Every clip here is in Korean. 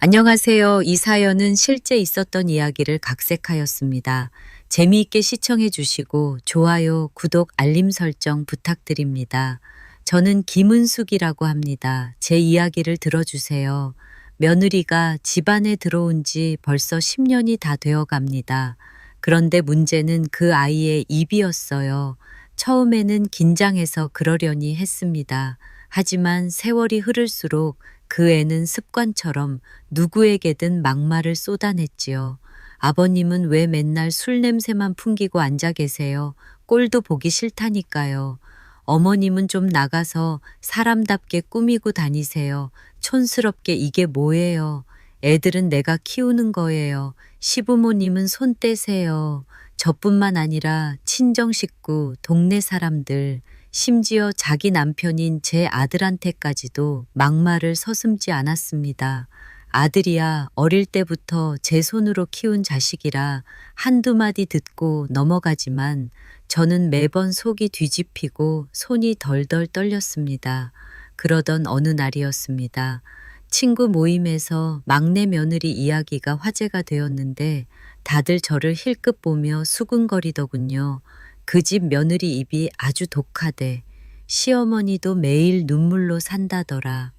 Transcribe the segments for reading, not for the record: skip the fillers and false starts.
안녕하세요. 이 사연은 실제 있었던 이야기를 각색하였습니다. 재미있게 시청해 주시고 좋아요, 구독, 알림 설정 부탁드립니다. 저는 김은숙이라고 합니다. 제 이야기를 들어주세요. 며느리가 집안에 들어온 지 벌써 10년이 다 되어 갑니다. 그런데 문제는 그 아이의 입이었어요. 처음에는 긴장해서 그러려니 했습니다. 하지만 세월이 흐를수록 그 애는 습관처럼 누구에게든 막말을 쏟아냈지요. 아버님은 왜 맨날 술 냄새만 풍기고 앉아 계세요? 꼴도 보기 싫다니까요. 어머님은 좀 나가서 사람답게 꾸미고 다니세요. 촌스럽게 이게 뭐예요? 애들은 내가 키우는 거예요. 시부모님은 손 떼세요. 저뿐만 아니라 친정 식구, 동네 사람들, 심지어 자기 남편인 제 아들한테까지도 막말을 서슴지 않았습니다. 아들이야 어릴 때부터 제 손으로 키운 자식이라 한두 마디 듣고 넘어가지만 저는 매번 속이 뒤집히고 손이 덜덜 떨렸습니다. 그러던 어느 날이었습니다. 친구 모임에서 막내 며느리 이야기가 화제가 되었는데 다들 저를 힐끗 보며 수근거리더군요. 그 집 며느리 입이 아주 독하대. 시어머니도 매일 눈물로 산다더라.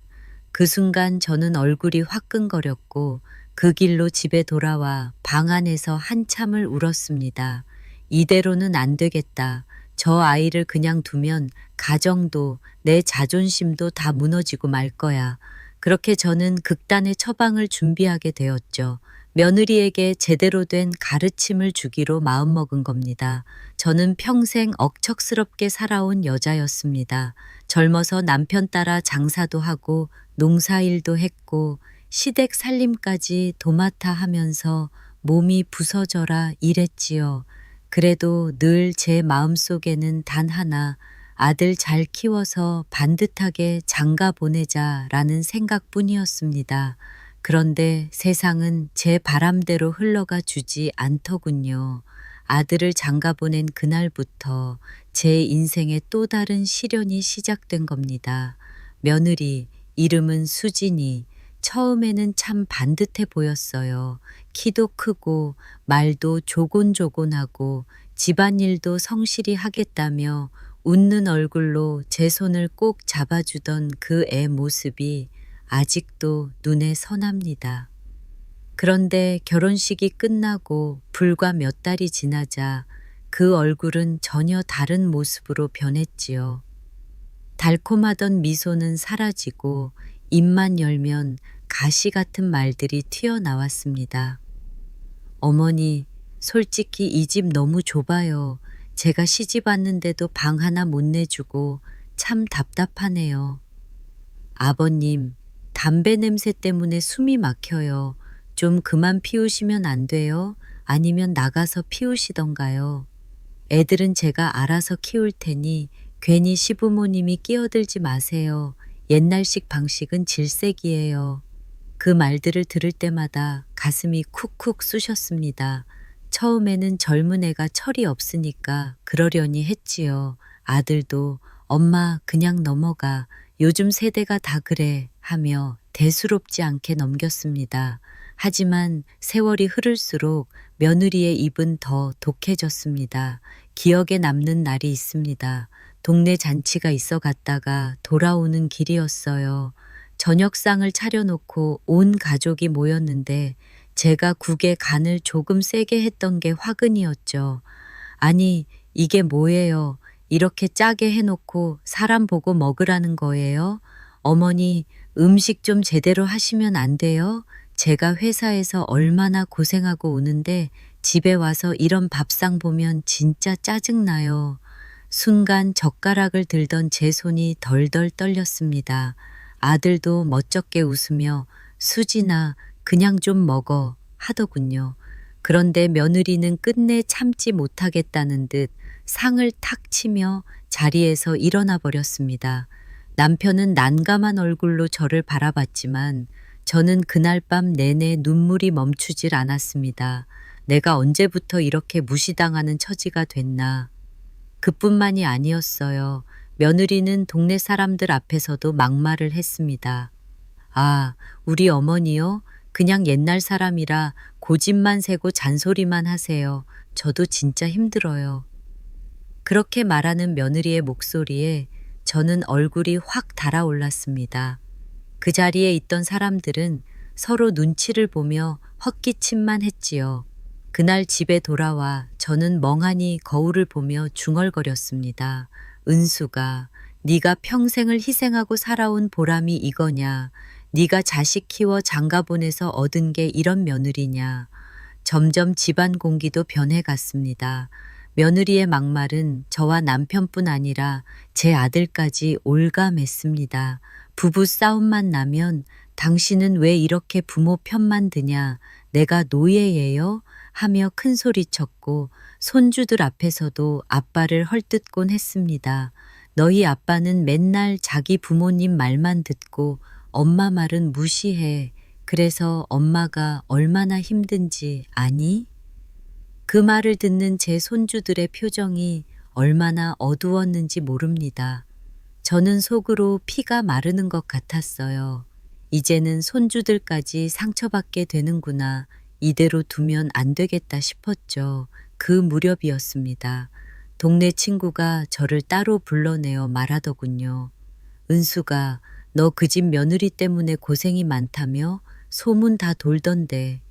그 순간 저는 얼굴이 화끈거렸고 그 길로 집에 돌아와 방 안에서 한참을 울었습니다. 이대로는 안 되겠다. 저 아이를 그냥 두면 가정도 내 자존심도 다 무너지고 말 거야. 그렇게 저는 극단의 처방을 준비하게 되었죠. 며느리에게 제대로 된 가르침을 주기로 마음먹은 겁니다. 저는 평생 억척스럽게 살아온 여자였습니다. 젊어서 남편 따라 장사도 하고 농사일도 했고 시댁 살림까지 도맡아 하면서 몸이 부서져라 이랬지요. 그래도 늘 제 마음속에는 단 하나, 아들 잘 키워서 반듯하게 장가 보내자라는 생각뿐이었습니다. 그런데 세상은 제 바람대로 흘러가 주지 않더군요. 아들을 장가 보낸 그날부터 제 인생에 또 다른 시련이 시작된 겁니다. 며느리, 이름은 수진이. 처음에는 참 반듯해 보였어요. 키도 크고 말도 조곤조곤하고 집안일도 성실히 하겠다며 웃는 얼굴로 제 손을 꼭 잡아주던 그 애 모습이 아직도 눈에 선합니다. 그런데 결혼식이 끝나고 불과 몇 달이 지나자 그 얼굴은 전혀 다른 모습으로 변했지요. 달콤하던 미소는 사라지고 입만 열면 가시 같은 말들이 튀어나왔습니다. 어머니, 솔직히 이 집 너무 좁아요. 제가 시집 왔는데도 방 하나 못 내주고 참 답답하네요. 아버님, 담배 냄새 때문에 숨이 막혀요. 좀 그만 피우시면 안 돼요? 아니면 나가서 피우시던가요? 애들은 제가 알아서 키울 테니 괜히 시부모님이 끼어들지 마세요. 옛날식 방식은 질색이에요. 그 말들을 들을 때마다 가슴이 쿡쿡 쑤셨습니다. 처음에는 젊은 애가 철이 없으니까 그러려니 했지요. 아들도 엄마 그냥 넘어가. 요즘 세대가 다 그래 하며 대수롭지 않게 넘겼습니다. 하지만 세월이 흐를수록 며느리의 입은 더 독해졌습니다. 기억에 남는 날이 있습니다. 동네 잔치가 있어 갔다가 돌아오는 길이었어요. 저녁상을 차려놓고 온 가족이 모였는데 제가 국에 간을 조금 세게 했던 게 화근이었죠. 아니, 이게 뭐예요? 이렇게 짜게 해놓고 사람 보고 먹으라는 거예요? 어머니, 음식 좀 제대로 하시면 안 돼요? 제가 회사에서 얼마나 고생하고 오는데 집에 와서 이런 밥상 보면 진짜 짜증나요. 순간 젓가락을 들던 제 손이 덜덜 떨렸습니다. 아들도 멋쩍게 웃으며 수진아, 그냥 좀 먹어 하더군요. 그런데 며느리는 끝내 참지 못하겠다는 듯 상을 탁 치며 자리에서 일어나 버렸습니다. 남편은 난감한 얼굴로 저를 바라봤지만 저는 그날 밤 내내 눈물이 멈추질 않았습니다. 내가 언제부터 이렇게 무시당하는 처지가 됐나. 그뿐만이 아니었어요. 며느리는 동네 사람들 앞에서도 막말을 했습니다. 아, 우리 어머니요? 그냥 옛날 사람이라 고집만 세고 잔소리만 하세요. 저도 진짜 힘들어요. 그렇게 말하는 며느리의 목소리에 저는 얼굴이 확 달아올랐습니다. 그 자리에 있던 사람들은 서로 눈치를 보며 헛기침만 했지요. 그날 집에 돌아와 저는 멍하니 거울을 보며 중얼거렸습니다. 은수가, 네가 평생을 희생하고 살아온 보람이 이거냐? 네가 자식 키워 장가 보내서 얻은 게 이런 며느리냐? 점점 집안 공기도 변해갔습니다. 며느리의 막말은 저와 남편뿐 아니라 제 아들까지 올가맸습니다. 부부 싸움만 나면 당신은 왜 이렇게 부모 편만 드냐? 내가 노예예요? 하며 큰 소리쳤고 손주들 앞에서도 아빠를 헐뜯곤 했습니다. 너희 아빠는 맨날 자기 부모님 말만 듣고 엄마 말은 무시해. 그래서 엄마가 얼마나 힘든지 아니? 그 말을 듣는 제 손주들의 표정이 얼마나 어두웠는지 모릅니다. 저는 속으로 피가 마르는 것 같았어요. 이제는 손주들까지 상처받게 되는구나. 이대로 두면 안 되겠다 싶었죠. 그 무렵이었습니다. 동네 친구가 저를 따로 불러내어 말하더군요. 은수가 너 그 집 며느리 때문에 고생이 많다며 소문 다 돌던데.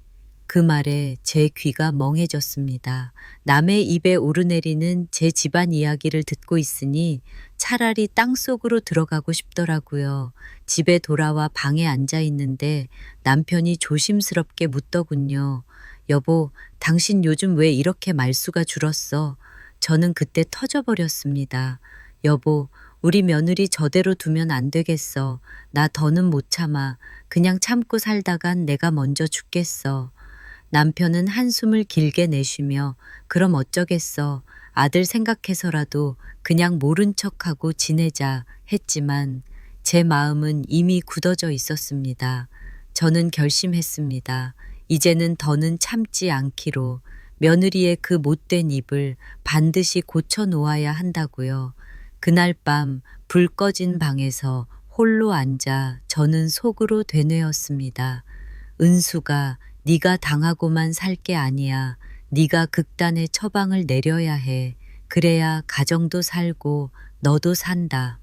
그 말에 제 귀가 멍해졌습니다. 남의 입에 오르내리는 제 집안 이야기를 듣고 있으니 차라리 땅속으로 들어가고 싶더라고요. 집에 돌아와 방에 앉아 있는데 남편이 조심스럽게 묻더군요. 여보, 당신 요즘 왜 이렇게 말수가 줄었어? 저는 그때 터져버렸습니다. 여보, 우리 며느리 저대로 두면 안 되겠어. 나 더는 못 참아. 그냥 참고 살다간 내가 먼저 죽겠어. 남편은 한숨을 길게 내쉬며 그럼 어쩌겠어. 아들 생각해서라도 그냥 모른 척하고 지내자 했지만 제 마음은 이미 굳어져 있었습니다. 저는 결심했습니다. 이제는 더는 참지 않기로. 며느리의 그 못된 입을 반드시 고쳐 놓아야 한다고요. 그날 밤 불 꺼진 방에서 홀로 앉아 저는 속으로 되뇌었습니다. 은수가 네가 당하고만 살 게 아니야. 네가 극단의 처방을 내려야 해. 그래야 가정도 살고 너도 산다.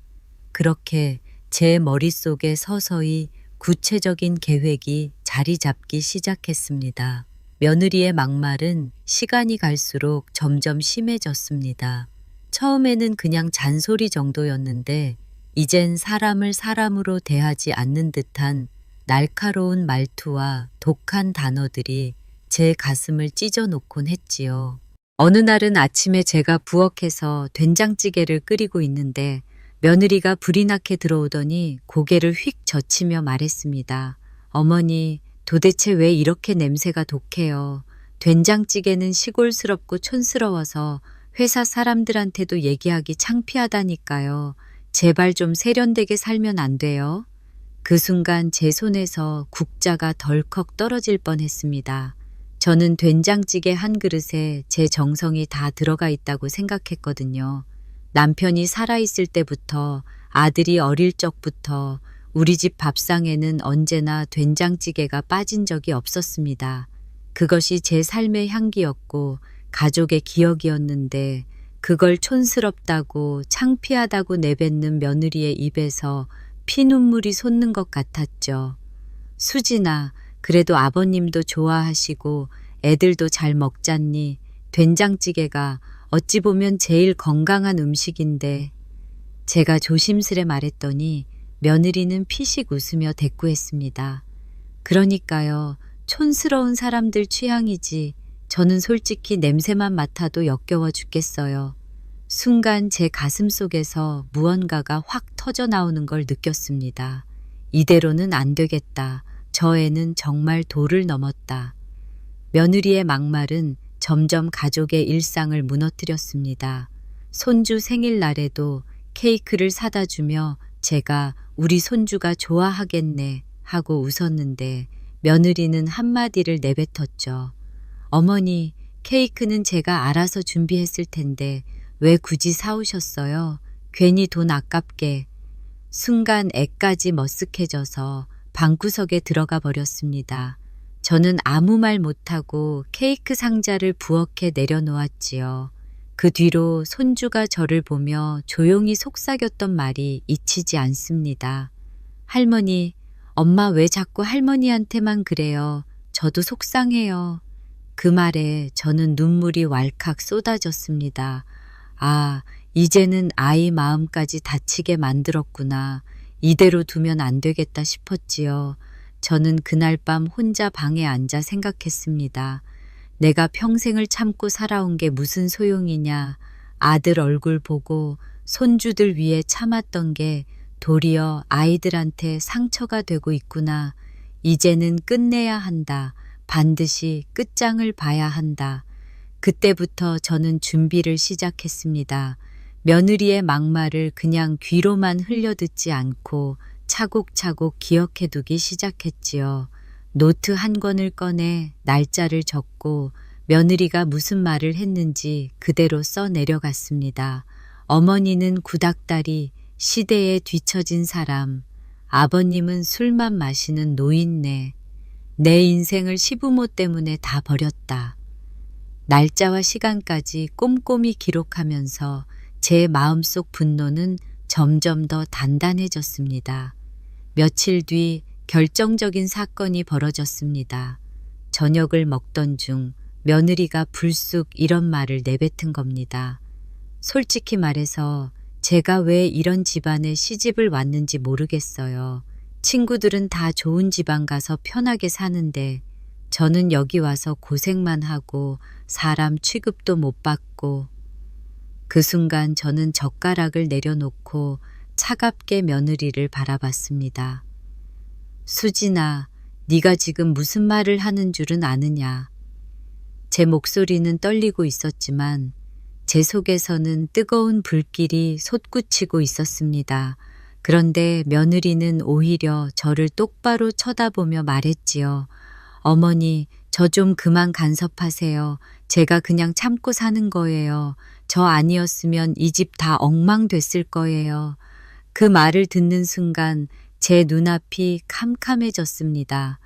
그렇게 제 머릿속에 서서히 구체적인 계획이 자리 잡기 시작했습니다. 며느리의 막말은 시간이 갈수록 점점 심해졌습니다. 처음에는 그냥 잔소리 정도였는데 이젠 사람을 사람으로 대하지 않는 듯한 날카로운 말투와 독한 단어들이 제 가슴을 찢어놓곤 했지요. 어느 날은 아침에 제가 부엌에서 된장찌개를 끓이고 있는데 며느리가 불이 나게 들어오더니 고개를 휙 젖히며 말했습니다. 어머니, 도대체 왜 이렇게 냄새가 독해요? 된장찌개는 시골스럽고 촌스러워서 회사 사람들한테도 얘기하기 창피하다니까요. 제발 좀 세련되게 살면 안 돼요? 그 순간 제 손에서 국자가 덜컥 떨어질 뻔했습니다. 저는 된장찌개 한 그릇에 제 정성이 다 들어가 있다고 생각했거든요. 남편이 살아있을 때부터 아들이 어릴 적부터 우리 집 밥상에는 언제나 된장찌개가 빠진 적이 없었습니다. 그것이 제 삶의 향기였고 가족의 기억이었는데 그걸 촌스럽다고 창피하다고 내뱉는 며느리의 입에서 피눈물이 솟는 것 같았죠. 수진아, 그래도 아버님도 좋아하시고 애들도 잘 먹잖니. 된장찌개가 어찌 보면 제일 건강한 음식인데. 제가 조심스레 말했더니 며느리는 피식 웃으며 대꾸했습니다. 그러니까요. 촌스러운 사람들 취향이지. 저는 솔직히 냄새만 맡아도 역겨워 죽겠어요. 순간 제 가슴 속에서 무언가가 확 터져 나오는 걸 느꼈습니다. 이대로는 안 되겠다. 저 애는 정말 도를 넘었다. 며느리의 막말은 점점 가족의 일상을 무너뜨렸습니다. 손주 생일날에도 케이크를 사다 주며 제가 우리 손주가 좋아하겠네 하고 웃었는데 며느리는 한마디를 내뱉었죠. 어머니, 케이크는 제가 알아서 준비했을 텐데 왜 굳이 사오셨어요? 괜히 돈 아깝게. 순간 애까지 머쓱해져서 방구석에 들어가 버렸습니다. 저는 아무 말 못하고 케이크 상자를 부엌에 내려놓았지요. 그 뒤로 손주가 저를 보며 조용히 속삭였던 말이 잊히지 않습니다. 할머니, 엄마 왜 자꾸 할머니한테만 그래요? 저도 속상해요. 그 말에 저는 눈물이 왈칵 쏟아졌습니다. 아, 이제는 아이 마음까지 다치게 만들었구나. 이대로 두면 안 되겠다 싶었지요. 저는 그날 밤 혼자 방에 앉아 생각했습니다. 내가 평생을 참고 살아온 게 무슨 소용이냐. 아들 얼굴 보고 손주들 위해 참았던 게 도리어 아이들한테 상처가 되고 있구나. 이제는 끝내야 한다. 반드시 끝장을 봐야 한다. 그때부터 저는 준비를 시작했습니다. 며느리의 막말을 그냥 귀로만 흘려듣지 않고 차곡차곡 기억해두기 시작했지요. 노트 한 권을 꺼내 날짜를 적고 며느리가 무슨 말을 했는지 그대로 써 내려갔습니다. 어머니는 구닥다리, 시대에 뒤처진 사람, 아버님은 술만 마시는 노인네, 내 인생을 시부모 때문에 다 버렸다. 날짜와 시간까지 꼼꼼히 기록하면서 제 마음속 분노는 점점 더 단단해졌습니다. 며칠 뒤 결정적인 사건이 벌어졌습니다. 저녁을 먹던 중 며느리가 불쑥 이런 말을 내뱉은 겁니다. 솔직히 말해서 제가 왜 이런 집안에 시집을 왔는지 모르겠어요. 친구들은 다 좋은 집안 가서 편하게 사는데 저는 여기 와서 고생만 하고 사람 취급도 못 받고. 그 순간 저는 젓가락을 내려놓고 차갑게 며느리를 바라봤습니다. 수진아, 네가 지금 무슨 말을 하는 줄은 아느냐. 제 목소리는 떨리고 있었지만 제 속에서는 뜨거운 불길이 솟구치고 있었습니다. 그런데 며느리는 오히려 저를 똑바로 쳐다보며 말했지요. 어머니, 저 좀 그만 간섭하세요. 제가 그냥 참고 사는 거예요. 저 아니었으면 이 집 다 엉망됐을 거예요. 그 말을 듣는 순간 제 눈앞이 캄캄해졌습니다.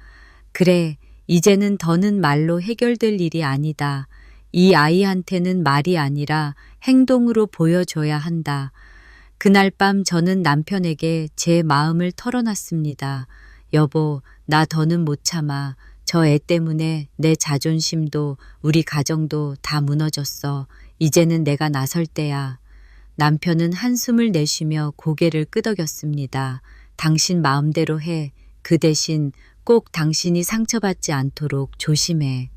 그래, 이제는 더는 말로 해결될 일이 아니다. 이 아이한테는 말이 아니라 행동으로 보여줘야 한다. 그날 밤 저는 남편에게 제 마음을 털어놨습니다. 여보, 나 더는 못 참아. 저 애 때문에 내 자존심도 우리 가정도 다 무너졌어. 이제는 내가 나설 때야. 남편은 한숨을 내쉬며 고개를 끄덕였습니다. 당신 마음대로 해. 그 대신 꼭 당신이 상처받지 않도록 조심해.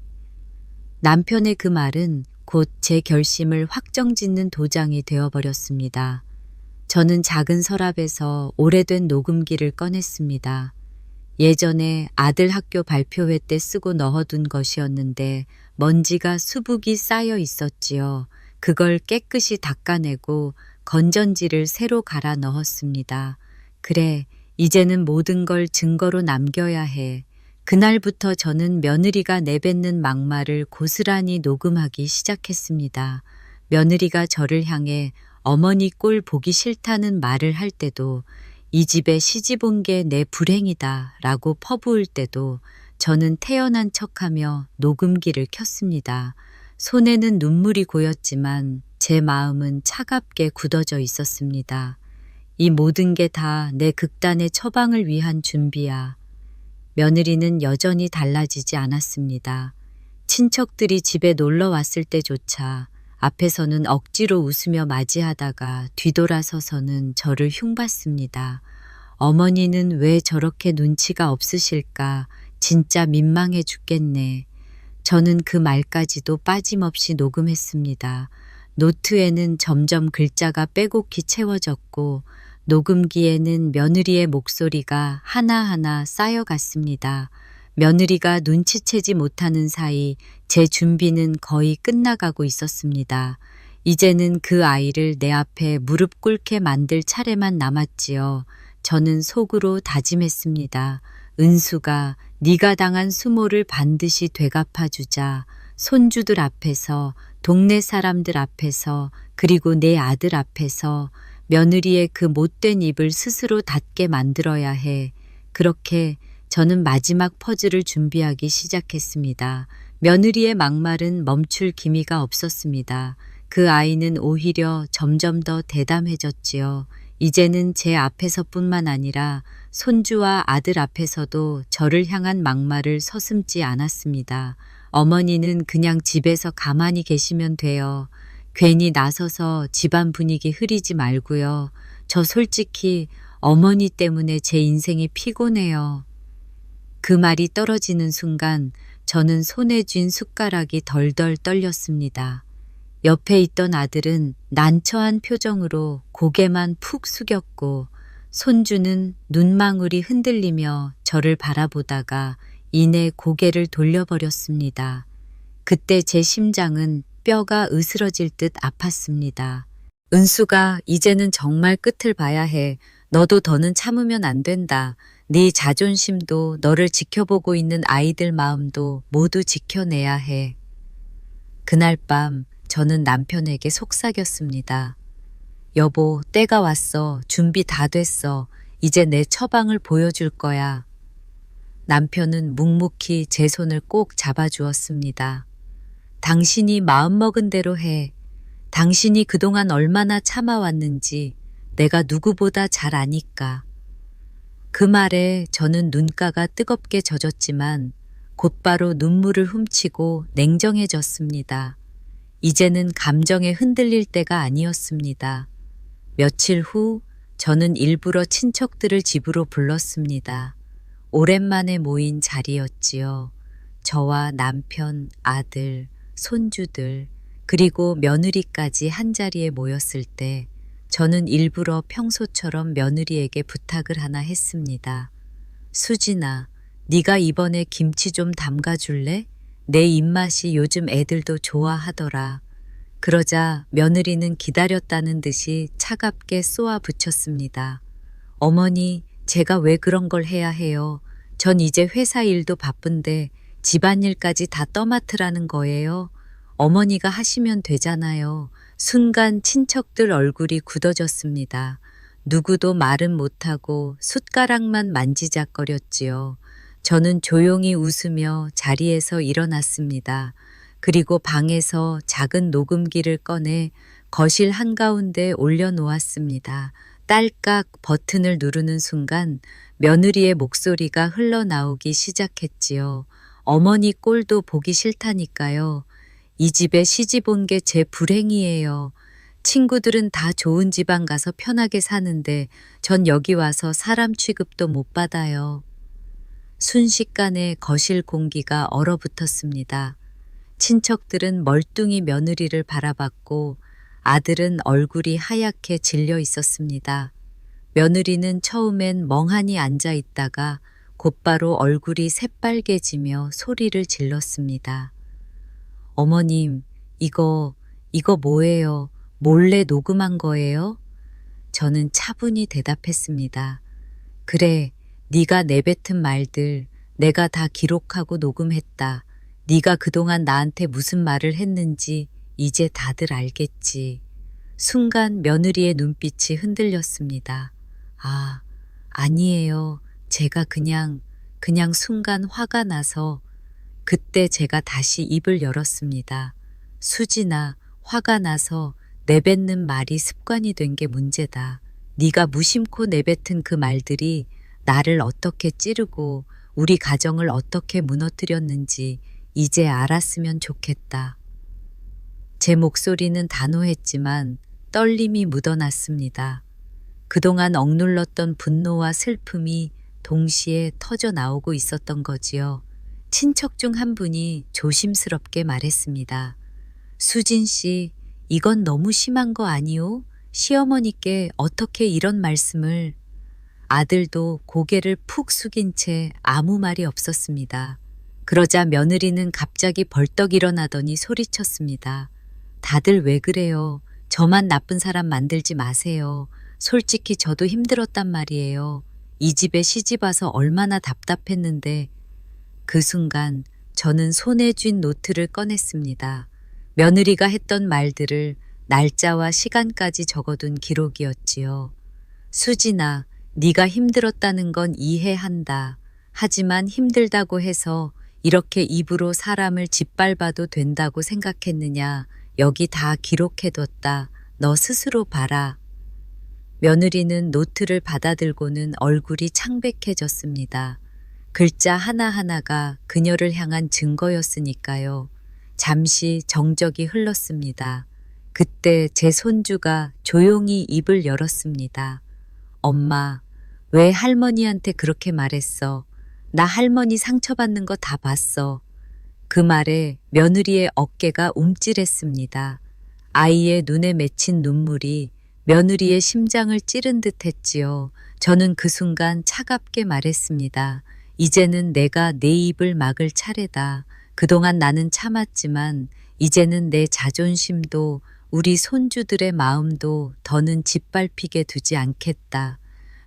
남편의 그 말은 곧 제 결심을 확정짓는 도장이 되어버렸습니다. 저는 작은 서랍에서 오래된 녹음기를 꺼냈습니다. 예전에 아들 학교 발표회 때 쓰고 넣어둔 것이었는데 먼지가 수북이 쌓여 있었지요. 그걸 깨끗이 닦아내고 건전지를 새로 갈아 넣었습니다. 그래, 이제는 모든 걸 증거로 남겨야 해. 그날부터 저는 며느리가 내뱉는 막말을 고스란히 녹음하기 시작했습니다. 며느리가 저를 향해 어머니 꼴 보기 싫다는 말을 할 때도, 이 집에 시집 온 게 내 불행이다 라고 퍼부을 때도 저는 태연한 척하며 녹음기를 켰습니다. 손에는 눈물이 고였지만 제 마음은 차갑게 굳어져 있었습니다. 이 모든 게 다 내 극단의 처방을 위한 준비야. 며느리는 여전히 달라지지 않았습니다. 친척들이 집에 놀러 왔을 때조차 앞에서는 억지로 웃으며 맞이하다가 뒤돌아서서는 저를 흉봤습니다. 어머니는 왜 저렇게 눈치가 없으실까? 진짜 민망해 죽겠네. 저는 그 말까지도 빠짐없이 녹음했습니다. 노트에는 점점 글자가 빼곡히 채워졌고 녹음기에는 며느리의 목소리가 하나하나 쌓여갔습니다. 며느리가 눈치채지 못하는 사이 제 준비는 거의 끝나가고 있었습니다. 이제는 그 아이를 내 앞에 무릎 꿇게 만들 차례만 남았지요. 저는 속으로 다짐했습니다. 은수가 네가 당한 수모를 반드시 되갚아주자. 손주들 앞에서, 동네 사람들 앞에서, 그리고 내 아들 앞에서 며느리의 그 못된 입을 스스로 닫게 만들어야 해. 그렇게 저는 마지막 퍼즐을 준비하기 시작했습니다. 며느리의 막말은 멈출 기미가 없었습니다. 그 아이는 오히려 점점 더 대담해졌지요. 이제는 제 앞에서뿐만 아니라 손주와 아들 앞에서도 저를 향한 막말을 서슴지 않았습니다. 어머니는 그냥 집에서 가만히 계시면 돼요. 괜히 나서서 집안 분위기 흐리지 말고요. 저 솔직히 어머니 때문에 제 인생이 피곤해요. 그 말이 떨어지는 순간 저는 손에 쥔 숟가락이 덜덜 떨렸습니다. 옆에 있던 아들은 난처한 표정으로 고개만 푹 숙였고 손주는 눈망울이 흔들리며 저를 바라보다가 이내 고개를 돌려버렸습니다. 그때 제 심장은 뼈가 으스러질 듯 아팠습니다. 은수가 이제는 정말 끝을 봐야 해. 너도 더는 참으면 안 된다. 네 자존심도 너를 지켜보고 있는 아이들 마음도 모두 지켜내야 해. 그날 밤 저는 남편에게 속삭였습니다. 여보, 때가 왔어. 준비 다 됐어. 이제 내 처방을 보여줄 거야. 남편은 묵묵히 제 손을 꼭 잡아주었습니다. 당신이 마음먹은 대로 해. 당신이 그동안 얼마나 참아왔는지 내가 누구보다 잘 아니까. 그 말에 저는 눈가가 뜨겁게 젖었지만 곧바로 눈물을 훔치고 냉정해졌습니다. 이제는 감정에 흔들릴 때가 아니었습니다. 며칠 후 저는 일부러 친척들을 집으로 불렀습니다. 오랜만에 모인 자리였지요. 저와 남편, 아들, 손주들, 그리고 며느리까지 한자리에 모였을 때 저는 일부러 평소처럼 며느리에게 부탁을 하나 했습니다. 수진아, 네가 이번에 김치 좀 담가줄래? 내 입맛이 요즘 애들도 좋아하더라. 그러자 며느리는 기다렸다는 듯이 차갑게 쏘아 붙였습니다. 어머니, 제가 왜 그런 걸 해야 해요? 전 이제 회사 일도 바쁜데 집안일까지 다 떠맡으라는 거예요. 어머니가 하시면 되잖아요. 순간 친척들 얼굴이 굳어졌습니다. 누구도 말은 못하고 숟가락만 만지작거렸지요. 저는 조용히 웃으며 자리에서 일어났습니다. 그리고 방에서 작은 녹음기를 꺼내 거실 한가운데 올려놓았습니다. 딸깍 버튼을 누르는 순간 며느리의 목소리가 흘러나오기 시작했지요. 어머니 꼴도 보기 싫다니까요. 이 집에 시집 온 게 제 불행이에요. 친구들은 다 좋은 집안 가서 편하게 사는데 전 여기 와서 사람 취급도 못 받아요. 순식간에 거실 공기가 얼어붙었습니다. 친척들은 멀뚱히 며느리를 바라봤고 아들은 얼굴이 하얗게 질려 있었습니다. 며느리는 처음엔 멍하니 앉아 있다가 곧바로 얼굴이 새빨개지며 소리를 질렀습니다. 어머님, 이거 뭐예요? 몰래 녹음한 거예요? 저는 차분히 대답했습니다. 그래, 네가 내뱉은 말들 내가 다 기록하고 녹음했다. 네가 그동안 나한테 무슨 말을 했는지 이제 다들 알겠지. 순간 며느리의 눈빛이 흔들렸습니다. 아, 아니에요. 제가 그냥 순간 화가 나서 그때 제가 다시 입을 열었습니다. 수진아, 화가 나서 내뱉는 말이 습관이 된 게 문제다. 네가 무심코 내뱉은 그 말들이 나를 어떻게 찌르고 우리 가정을 어떻게 무너뜨렸는지 이제 알았으면 좋겠다. 제 목소리는 단호했지만 떨림이 묻어났습니다. 그동안 억눌렀던 분노와 슬픔이 동시에 터져 나오고 있었던 거지요. 친척 중 한 분이 조심스럽게 말했습니다. 수진 씨, 이건 너무 심한 거 아니오? 시어머니께 어떻게 이런 말씀을... 아들도 고개를 푹 숙인 채 아무 말이 없었습니다. 그러자 며느리는 갑자기 벌떡 일어나더니 소리쳤습니다. 다들 왜 그래요? 저만 나쁜 사람 만들지 마세요. 솔직히 저도 힘들었단 말이에요. 이 집에 시집 와서 얼마나 답답했는데. 그 순간 저는 손에 쥔 노트를 꺼냈습니다. 며느리가 했던 말들을 날짜와 시간까지 적어둔 기록이었지요. 수진아, 네가 힘들었다는 건 이해한다. 하지만 힘들다고 해서 이렇게 입으로 사람을 짓밟아도 된다고 생각했느냐. 여기 다 기록해뒀다. 너 스스로 봐라. 며느리는 노트를 받아들고는 얼굴이 창백해졌습니다. 글자 하나하나가 그녀를 향한 증거였으니까요. 잠시 정적이 흘렀습니다. 그때 제 손주가 조용히 입을 열었습니다. 엄마, 왜 할머니한테 그렇게 말했어? 나 할머니 상처받는 거 다 봤어. 그 말에 며느리의 어깨가 움찔했습니다. 아이의 눈에 맺힌 눈물이 며느리의 심장을 찌른 듯 했지요. 저는 그 순간 차갑게 말했습니다. 이제는 내가 내 입을 막을 차례다. 그동안 나는 참았지만 이제는 내 자존심도 우리 손주들의 마음도 더는 짓밟히게 두지 않겠다.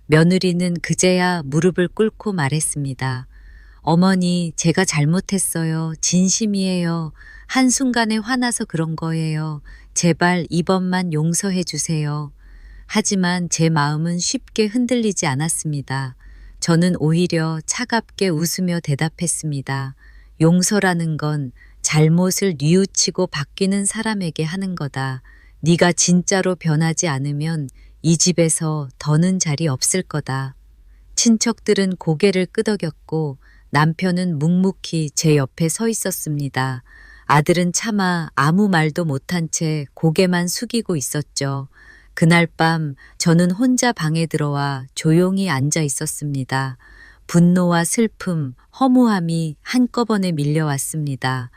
며느리는 그제야 무릎을 꿇고 말했습니다. 어머니, 제가 잘못했어요. 진심이에요. 한순간에 화나서 그런 거예요. 제발 이번만 용서해 주세요. 하지만 제 마음은 쉽게 흔들리지 않았습니다. 저는 오히려 차갑게 웃으며 대답했습니다. 용서라는 건 잘못을 뉘우치고 바뀌는 사람에게 하는 거다. 네가 진짜로 변하지 않으면 이 집에서 더는 자리 없을 거다. 친척들은 고개를 끄덕였고 남편은 묵묵히 제 옆에 서 있었습니다. 아들은 차마 아무 말도 못한 채 고개만 숙이고 있었죠. 그날 밤 저는 혼자 방에 들어와 조용히 앉아 있었습니다. 분노와 슬픔, 허무함이 한꺼번에 밀려왔습니다.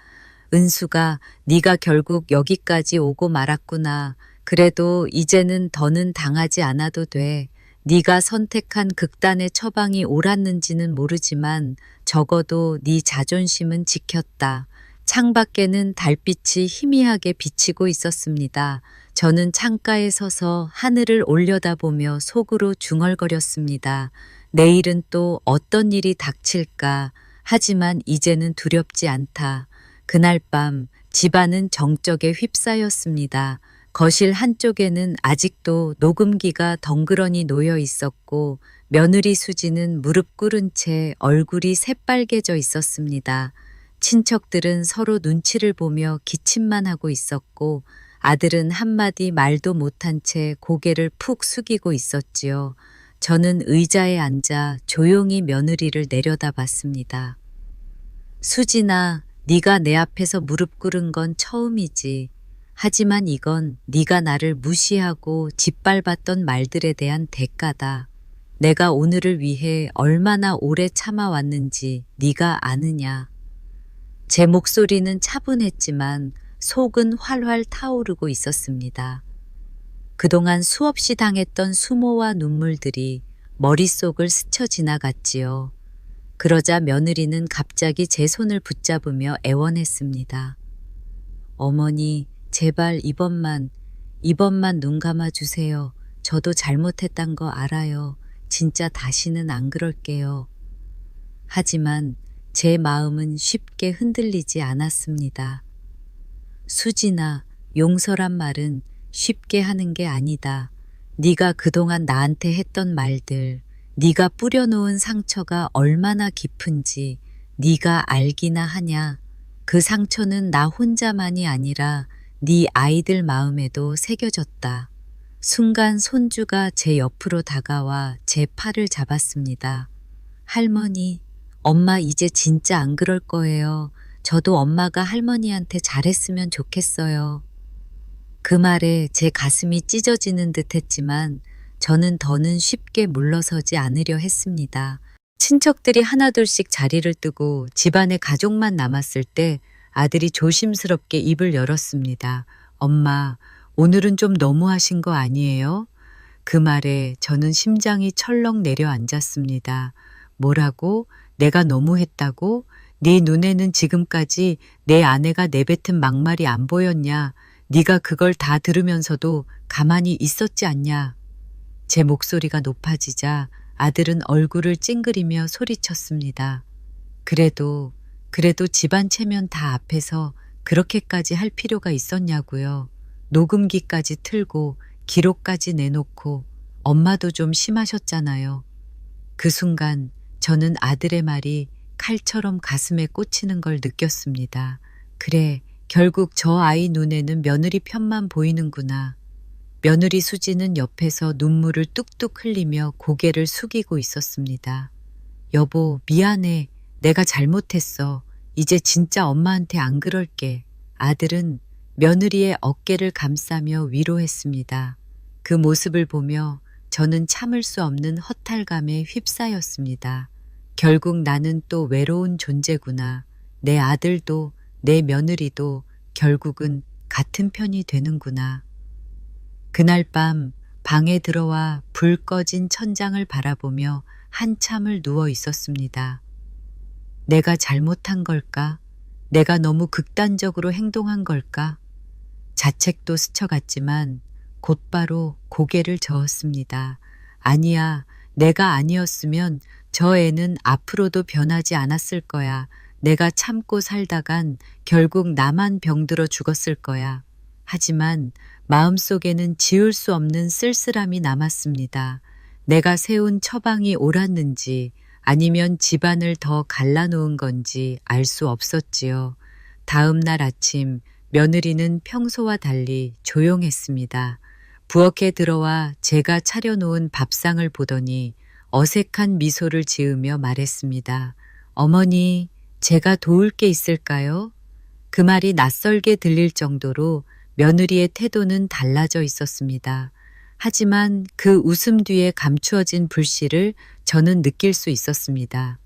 은수가 네가 결국 여기까지 오고 말았구나. 그래도 이제는 더는 당하지 않아도 돼. 네가 선택한 극단의 처방이 옳았는지는 모르지만 적어도 네 자존심은 지켰다. 창밖에는 달빛이 희미하게 비치고 있었습니다. 저는 창가에 서서 하늘을 올려다보며 속으로 중얼거렸습니다. 내일은 또 어떤 일이 닥칠까? 하지만 이제는 두렵지 않다. 그날 밤 집안은 정적에 휩싸였습니다. 거실 한쪽에는 아직도 녹음기가 덩그러니 놓여 있었고 며느리 수지는 무릎 꿇은 채 얼굴이 새빨개져 있었습니다. 친척들은 서로 눈치를 보며 기침만 하고 있었고 아들은 한마디 말도 못한 채 고개를 푹 숙이고 있었지요. 저는 의자에 앉아 조용히 며느리를 내려다봤습니다. 수진아, 네가 내 앞에서 무릎 꿇은 건 처음이지. 하지만 이건 네가 나를 무시하고 짓밟았던 말들에 대한 대가다. 내가 오늘을 위해 얼마나 오래 참아왔는지 네가 아느냐. 제 목소리는 차분했지만 속은 활활 타오르고 있었습니다. 그동안 수없이 당했던 수모와 눈물들이 머릿속을 스쳐 지나갔지요. 그러자 며느리는 갑자기 제 손을 붙잡으며 애원했습니다. 어머니, 제발 이번만 눈 감아주세요. 저도 잘못했단 거 알아요. 진짜 다시는 안 그럴게요. 하지만 제 마음은 쉽게 흔들리지 않았습니다. 수진아, 용서란 말은 쉽게 하는 게 아니다. 네가 그동안 나한테 했던 말들, 네가 뿌려놓은 상처가 얼마나 깊은지 네가 알기나 하냐. 그 상처는 나 혼자만이 아니라 네 아이들 마음에도 새겨졌다. 순간 손주가 제 옆으로 다가와 제 팔을 잡았습니다. 할머니, 엄마 이제 진짜 안 그럴 거예요. 저도 엄마가 할머니한테 잘했으면 좋겠어요. 그 말에 제 가슴이 찢어지는 듯 했지만 저는 더는 쉽게 물러서지 않으려 했습니다. 친척들이 하나둘씩 자리를 뜨고 집안에 가족만 남았을 때 아들이 조심스럽게 입을 열었습니다. 엄마, 오늘은 좀 너무하신 거 아니에요? 그 말에 저는 심장이 철렁 내려앉았습니다. 뭐라고? 내가 너무했다고? 네 눈에는 지금까지 내 아내가 내뱉은 막말이 안 보였냐? 네가 그걸 다 들으면서도 가만히 있었지 않냐? 제 목소리가 높아지자 아들은 얼굴을 찡그리며 소리쳤습니다. 그래도 집안 체면 다 앞에서 그렇게까지 할 필요가 있었냐고요. 녹음기까지 틀고 기록까지 내놓고 엄마도 좀 심하셨잖아요. 그 순간 저는 아들의 말이 칼처럼 가슴에 꽂히는 걸 느꼈습니다. 그래, 결국 저 아이 눈에는 며느리 편만 보이는구나. 며느리 수지는 옆에서 눈물을 뚝뚝 흘리며 고개를 숙이고 있었습니다. 여보, 미안해. 내가 잘못했어. 이제 진짜 엄마한테 안 그럴게. 아들은 며느리의 어깨를 감싸며 위로했습니다. 그 모습을 보며 저는 참을 수 없는 허탈감에 휩싸였습니다. 결국 나는 또 외로운 존재구나. 내 아들도 내 며느리도 결국은 같은 편이 되는구나. 그날 밤 방에 들어와 불 꺼진 천장을 바라보며 한참을 누워 있었습니다. 내가 잘못한 걸까? 내가 너무 극단적으로 행동한 걸까? 자책도 스쳐갔지만 곧바로 고개를 저었습니다. 아니야, 내가 아니었으면 저 애는 앞으로도 변하지 않았을 거야. 내가 참고 살다간 결국 나만 병들어 죽었을 거야. 하지만 마음속에는 지울 수 없는 쓸쓸함이 남았습니다. 내가 세운 처방이 옳았는지 아니면 집안을 더 갈라놓은 건지 알 수 없었지요. 다음 날 아침 며느리는 평소와 달리 조용했습니다. 부엌에 들어와 제가 차려놓은 밥상을 보더니 어색한 미소를 지으며 말했습니다. 어머니, 제가 도울 게 있을까요? 그 말이 낯설게 들릴 정도로 며느리의 태도는 달라져 있었습니다. 하지만 그 웃음 뒤에 감추어진 불씨를 저는 느낄 수 있었습니다.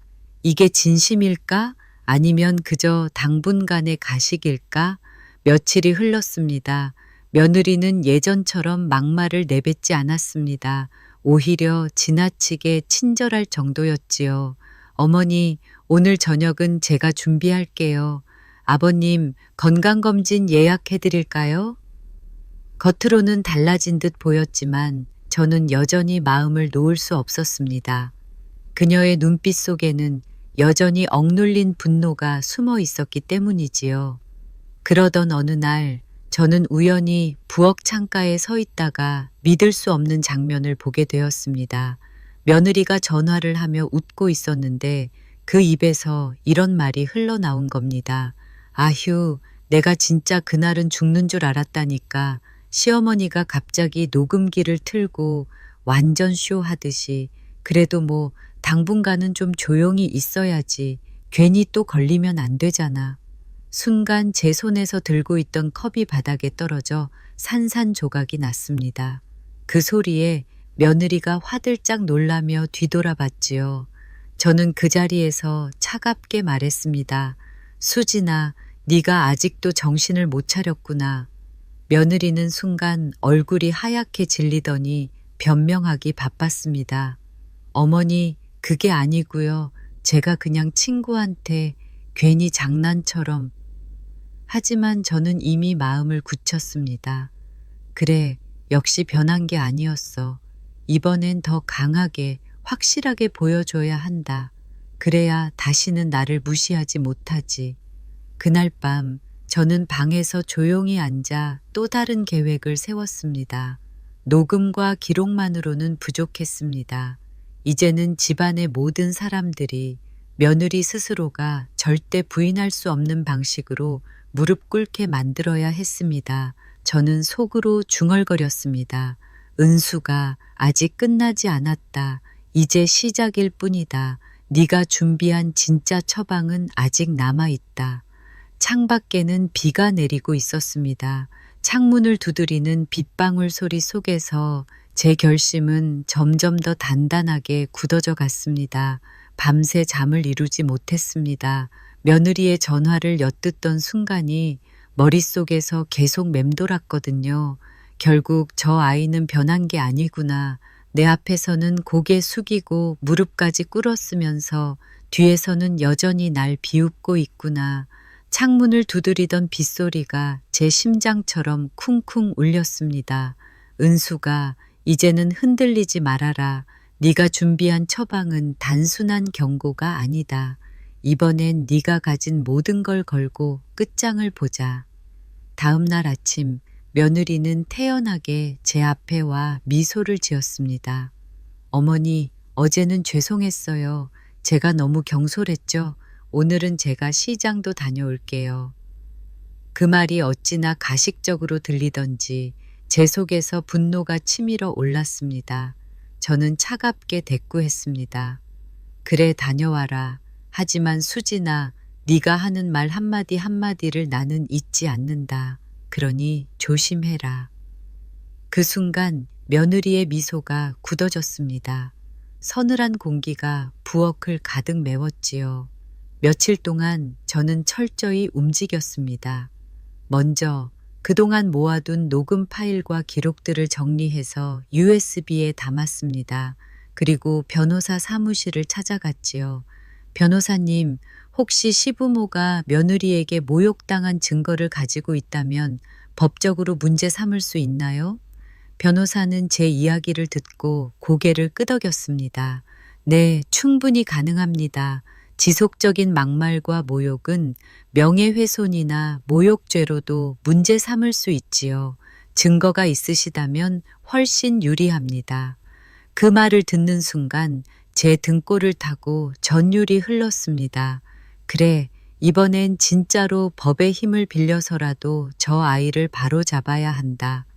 이게 진심일까? 아니면 그저 당분간의 가식일까? 며칠이 흘렀습니다. 며느리는 예전처럼 막말을 내뱉지 않았습니다. 오히려 지나치게 친절할 정도였지요. 어머니, 오늘 저녁은 제가 준비할게요. 아버님, 건강검진 예약해드릴까요? 겉으로는 달라진 듯 보였지만 저는 여전히 마음을 놓을 수 없었습니다. 그녀의 눈빛 속에는 여전히 억눌린 분노가 숨어 있었기 때문이지요. 그러던 어느 날 저는 우연히 부엌 창가에 서 있다가 믿을 수 없는 장면을 보게 되었습니다. 며느리가 전화를 하며 웃고 있었는데 그 입에서 이런 말이 흘러나온 겁니다. 아휴, 내가 진짜 그날은 죽는 줄 알았다니까. 시어머니가 갑자기 녹음기를 틀고 완전 쇼하듯이 그래도 뭐 당분간은 좀 조용히 있어야지. 괜히 또 걸리면 안 되잖아. 순간 제 손에서 들고 있던 컵이 바닥에 떨어져 산산조각이 났습니다. 그 소리에 며느리가 화들짝 놀라며 뒤돌아봤지요. 저는 그 자리에서 차갑게 말했습니다. 수진아, 네가 아직도 정신을 못 차렸구나. 며느리는 순간 얼굴이 하얗게 질리더니 변명하기 바빴습니다. 어머니, 그게 아니고요. 제가 그냥 친구한테 괜히 장난처럼. 하지만 저는 이미 마음을 굳혔습니다. 그래, 역시 변한 게 아니었어. 이번엔 더 강하게, 확실하게 보여줘야 한다. 그래야 다시는 나를 무시하지 못하지. 그날 밤 저는 방에서 조용히 앉아 또 다른 계획을 세웠습니다. 녹음과 기록만으로는 부족했습니다. 이제는 집안의 모든 사람들이 며느리 스스로가 절대 부인할 수 없는 방식으로 무릎 꿇게 만들어야 했습니다. 저는 속으로 중얼거렸습니다. 은수가 아직 끝나지 않았다. 이제 시작일 뿐이다. 네가 준비한 진짜 처방은 아직 남아있다. 창밖에는 비가 내리고 있었습니다. 창문을 두드리는 빗방울 소리 속에서 제 결심은 점점 더 단단하게 굳어져 갔습니다. 밤새 잠을 이루지 못했습니다. 며느리의 전화를 엿듣던 순간이 머릿속에서 계속 맴돌았거든요. 결국 저 아이는 변한 게 아니구나. 내 앞에서는 고개 숙이고 무릎까지 꿇었으면서 뒤에서는 여전히 날 비웃고 있구나. 창문을 두드리던 빗소리가 제 심장처럼 쿵쿵 울렸습니다. 은수가 이제는 흔들리지 말아라. 네가 준비한 처방은 단순한 경고가 아니다. 이번엔 네가 가진 모든 걸 걸고 끝장을 보자. 다음 날 아침 며느리는 태연하게 제 앞에 와 미소를 지었습니다. 어머니, 어제는 죄송했어요. 제가 너무 경솔했죠. 오늘은 제가 시장도 다녀올게요. 그 말이 어찌나 가식적으로 들리던지 제 속에서 분노가 치밀어 올랐습니다. 저는 차갑게 대꾸했습니다. 그래 다녀와라. 하지만 수진아, 네가 하는 말 한마디 한마디를 나는 잊지 않는다. 그러니 조심해라. 그 순간 며느리의 미소가 굳어졌습니다. 서늘한 공기가 부엌을 가득 메웠지요. 며칠 동안 저는 철저히 움직였습니다. 먼저 그동안 모아둔 녹음 파일과 기록들을 정리해서 USB에 담았습니다. 그리고 변호사 사무실을 찾아갔지요. 변호사님, 혹시 시부모가 며느리에게 모욕당한 증거를 가지고 있다면 법적으로 문제 삼을 수 있나요? 변호사는 제 이야기를 듣고 고개를 끄덕였습니다. 네, 충분히 가능합니다. 지속적인 막말과 모욕은 명예훼손이나 모욕죄로도 문제 삼을 수 있지요. 증거가 있으시다면 훨씬 유리합니다. 그 말을 듣는 순간 제 등골을 타고 전율이 흘렀습니다. 그래, 이번엔 진짜로 법의 힘을 빌려서라도 저 아이를 바로잡아야 한다.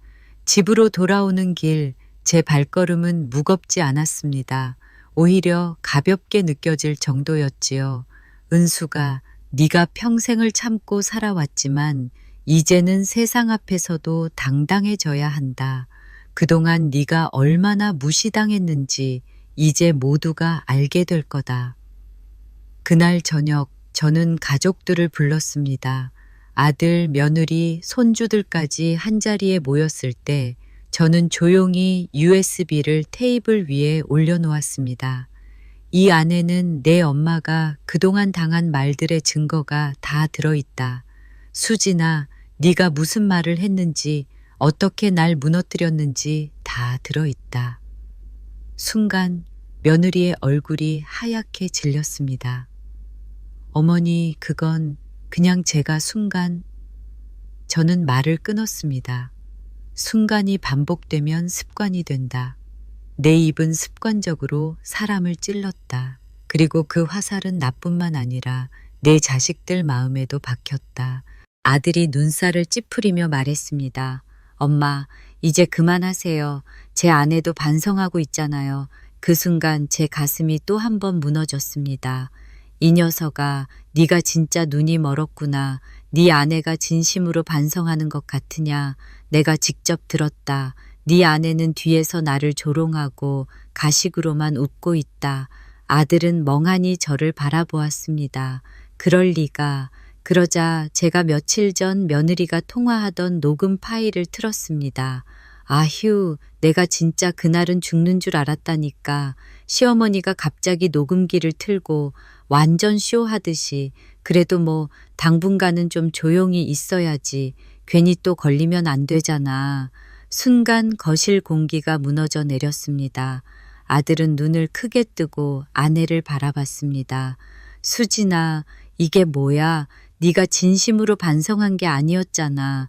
집으로 돌아오는 길, 제 발걸음은 무겁지 않았습니다. 오히려 가볍게 느껴질 정도였지요. 은수가 네가 평생을 참고 살아왔지만 이제는 세상 앞에서도 당당해져야 한다. 그동안 네가 얼마나 무시당했는지 이제 모두가 알게 될 거다. 그날 저녁 저는 가족들을 불렀습니다. 아들, 며느리, 손주들까지 한자리에 모였을 때 저는 조용히 USB를 테이블 위에 올려놓았습니다. 이 안에는 내 엄마가 그동안 당한 말들의 증거가 다 들어있다. 수진아, 네가 무슨 말을 했는지, 어떻게 날 무너뜨렸는지 다 들어있다. 순간 며느리의 얼굴이 하얗게 질렸습니다. 어머니, 그건 그냥 제가 순간. 저는 말을 끊었습니다. 순간이 반복되면 습관이 된다. 내 입은 습관적으로 사람을 찔렀다. 그리고 그 화살은 나뿐만 아니라 내 자식들 마음에도 박혔다. 아들이 눈살을 찌푸리며 말했습니다. 엄마, 이제 그만하세요. 제 아내도 반성하고 있잖아요. 그 순간 제 가슴이 또 한 번 무너졌습니다. 이 녀석아, 네가 진짜 눈이 멀었구나. 네 아내가 진심으로 반성하는 것 같으냐. 내가 직접 들었다. 네 아내는 뒤에서 나를 조롱하고 가식으로만 웃고 있다. 아들은 멍하니 저를 바라보았습니다. 그럴 리가. 그러자 제가 며칠 전 며느리가 통화하던 녹음 파일을 틀었습니다. 아휴, 내가 진짜 그날은 죽는 줄 알았다니까. 시어머니가 갑자기 녹음기를 틀고 완전 쇼하듯이 그래도 뭐 당분간은 좀 조용히 있어야지. 괜히 또 걸리면 안 되잖아. 순간 거실 공기가 무너져 내렸습니다. 아들은 눈을 크게 뜨고 아내를 바라봤습니다. 수진아, 이게 뭐야? 네가 진심으로 반성한 게 아니었잖아.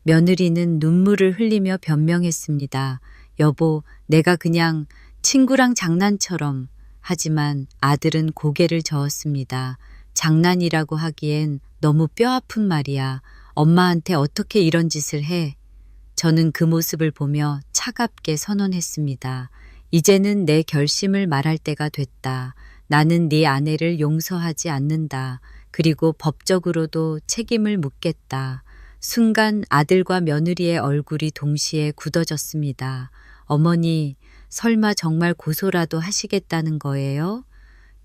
며느리는 눈물을 흘리며 변명했습니다. 여보, 내가 그냥 친구랑 장난처럼. 하지만 아들은 고개를 저었습니다. 장난이라고 하기엔 너무 뼈아픈 말이야. 엄마한테 어떻게 이런 짓을 해? 저는 그 모습을 보며 차갑게 선언했습니다. 이제는 내 결심을 말할 때가 됐다. 나는 네 아내를 용서하지 않는다. 그리고 법적으로도 책임을 묻겠다. 순간 아들과 며느리의 얼굴이 동시에 굳어졌습니다. 어머니, 설마 정말 고소라도 하시겠다는 거예요?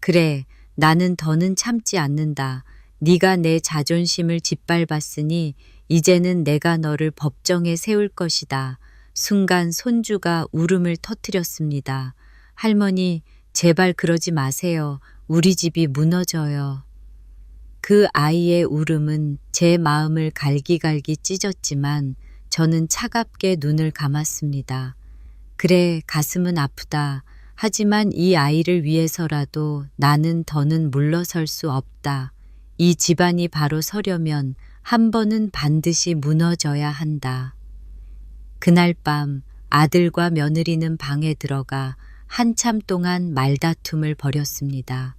그래, 나는 더는 참지 않는다. 네가 내 자존심을 짓밟았으니 이제는 내가 너를 법정에 세울 것이다. 순간 손주가 울음을 터뜨렸습니다. 할머니, 제발 그러지 마세요. 우리 집이 무너져요. 그 아이의 울음은 제 마음을 갈기갈기 찢었지만 저는 차갑게 눈을 감았습니다. 그래, 가슴은 아프다. 하지만 이 아이를 위해서라도 나는 더는 물러설 수 없다. 이 집안이 바로 서려면 한 번은 반드시 무너져야 한다. 그날 밤 아들과 며느리는 방에 들어가 한참 동안 말다툼을 벌였습니다.